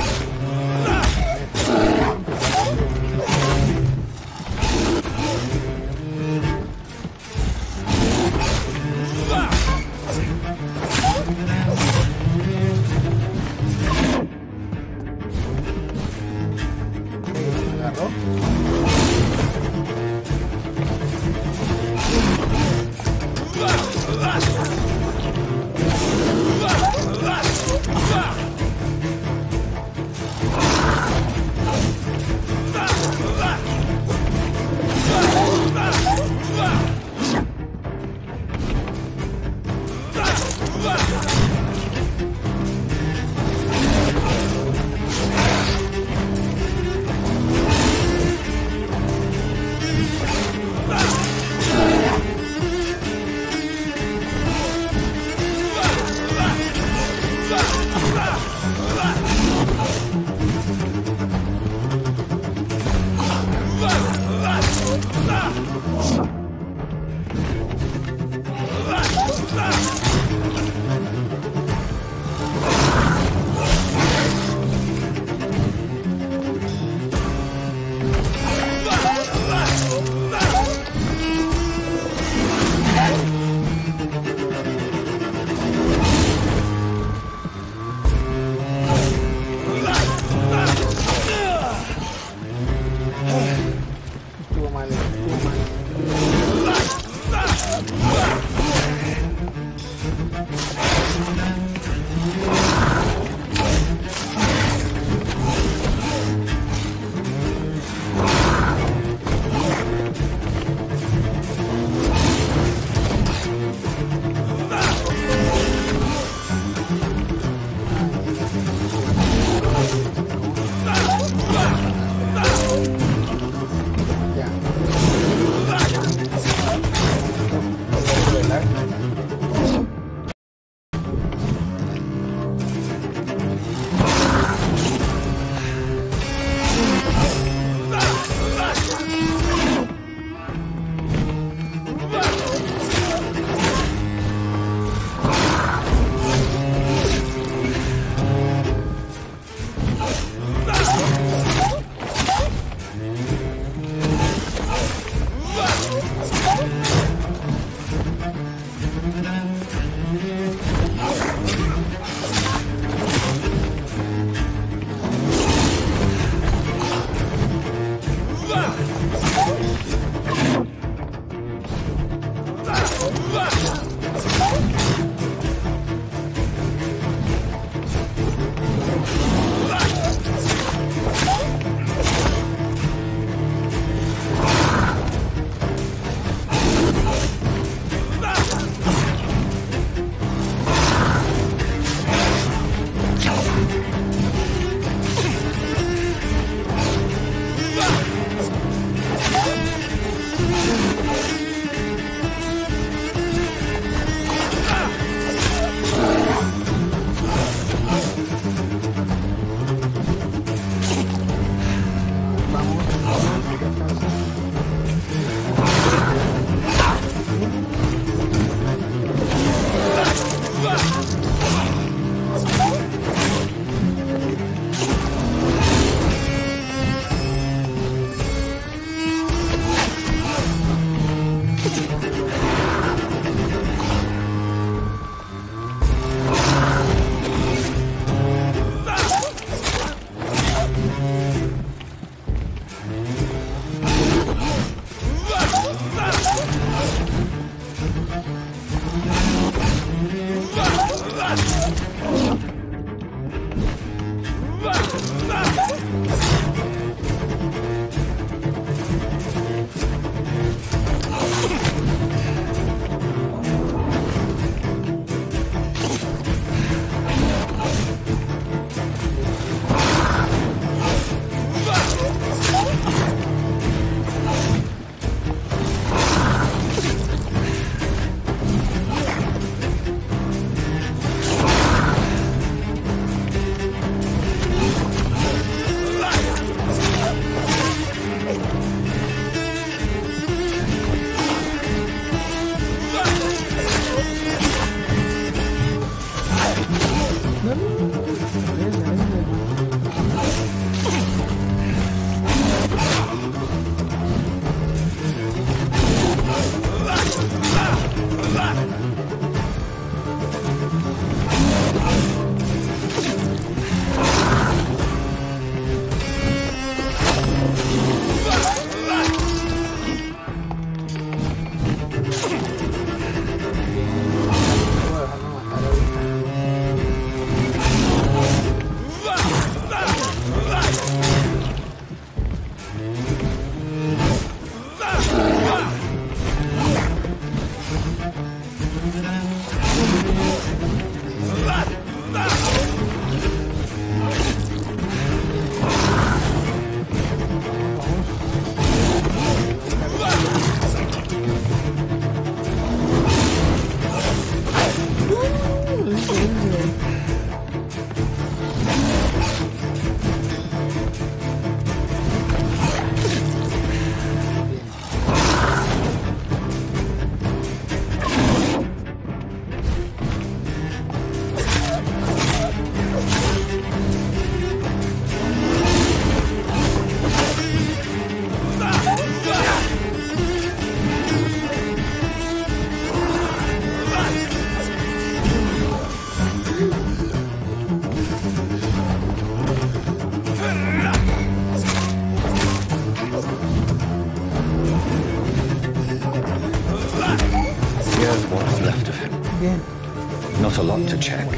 Speaker 3: Not a lot to check,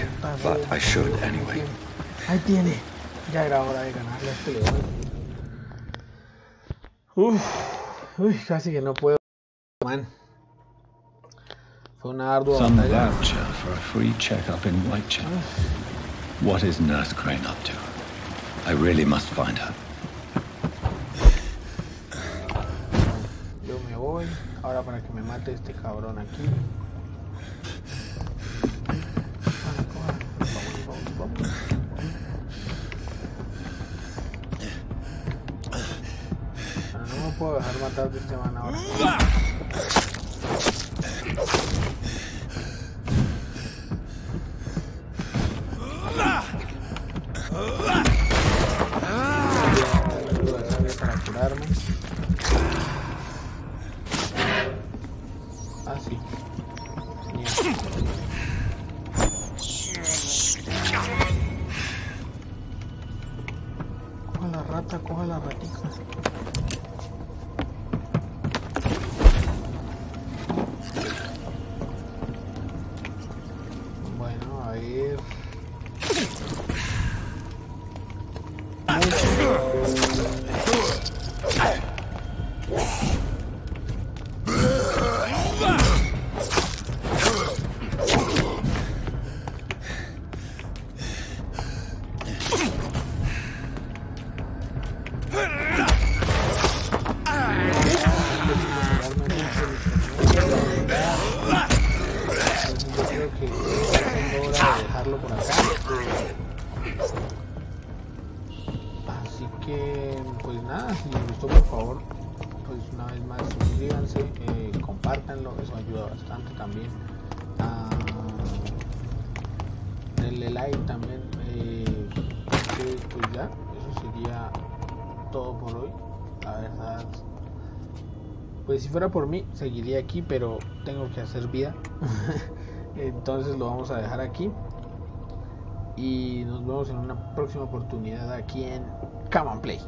Speaker 3: but I should anyway.
Speaker 4: Ahí tiene. Ya era hora de ganarle a este león. Uy, casi que no puedo. Man. Fue una ardua
Speaker 3: Some
Speaker 4: batalla.
Speaker 3: voucher for a free checkup in Whitechapel. What is Nurse Crane up to? I really must find her.
Speaker 4: Yo me voy. Ahora para que me mate este cabrón aquí. Vamos. No me puedo dejar matar de este man ahora. Para curarme. Ah, sí. Coja la ratita. Bueno, a ver. Compártanlo, eso ayuda bastante también. Denle like también. Pues ya, eso sería todo por hoy. La verdad, pues si fuera por mí seguiría aquí, pero tengo que hacer vida. Entonces lo vamos a dejar aquí y nos vemos en una próxima oportunidad aquí en Come on Play.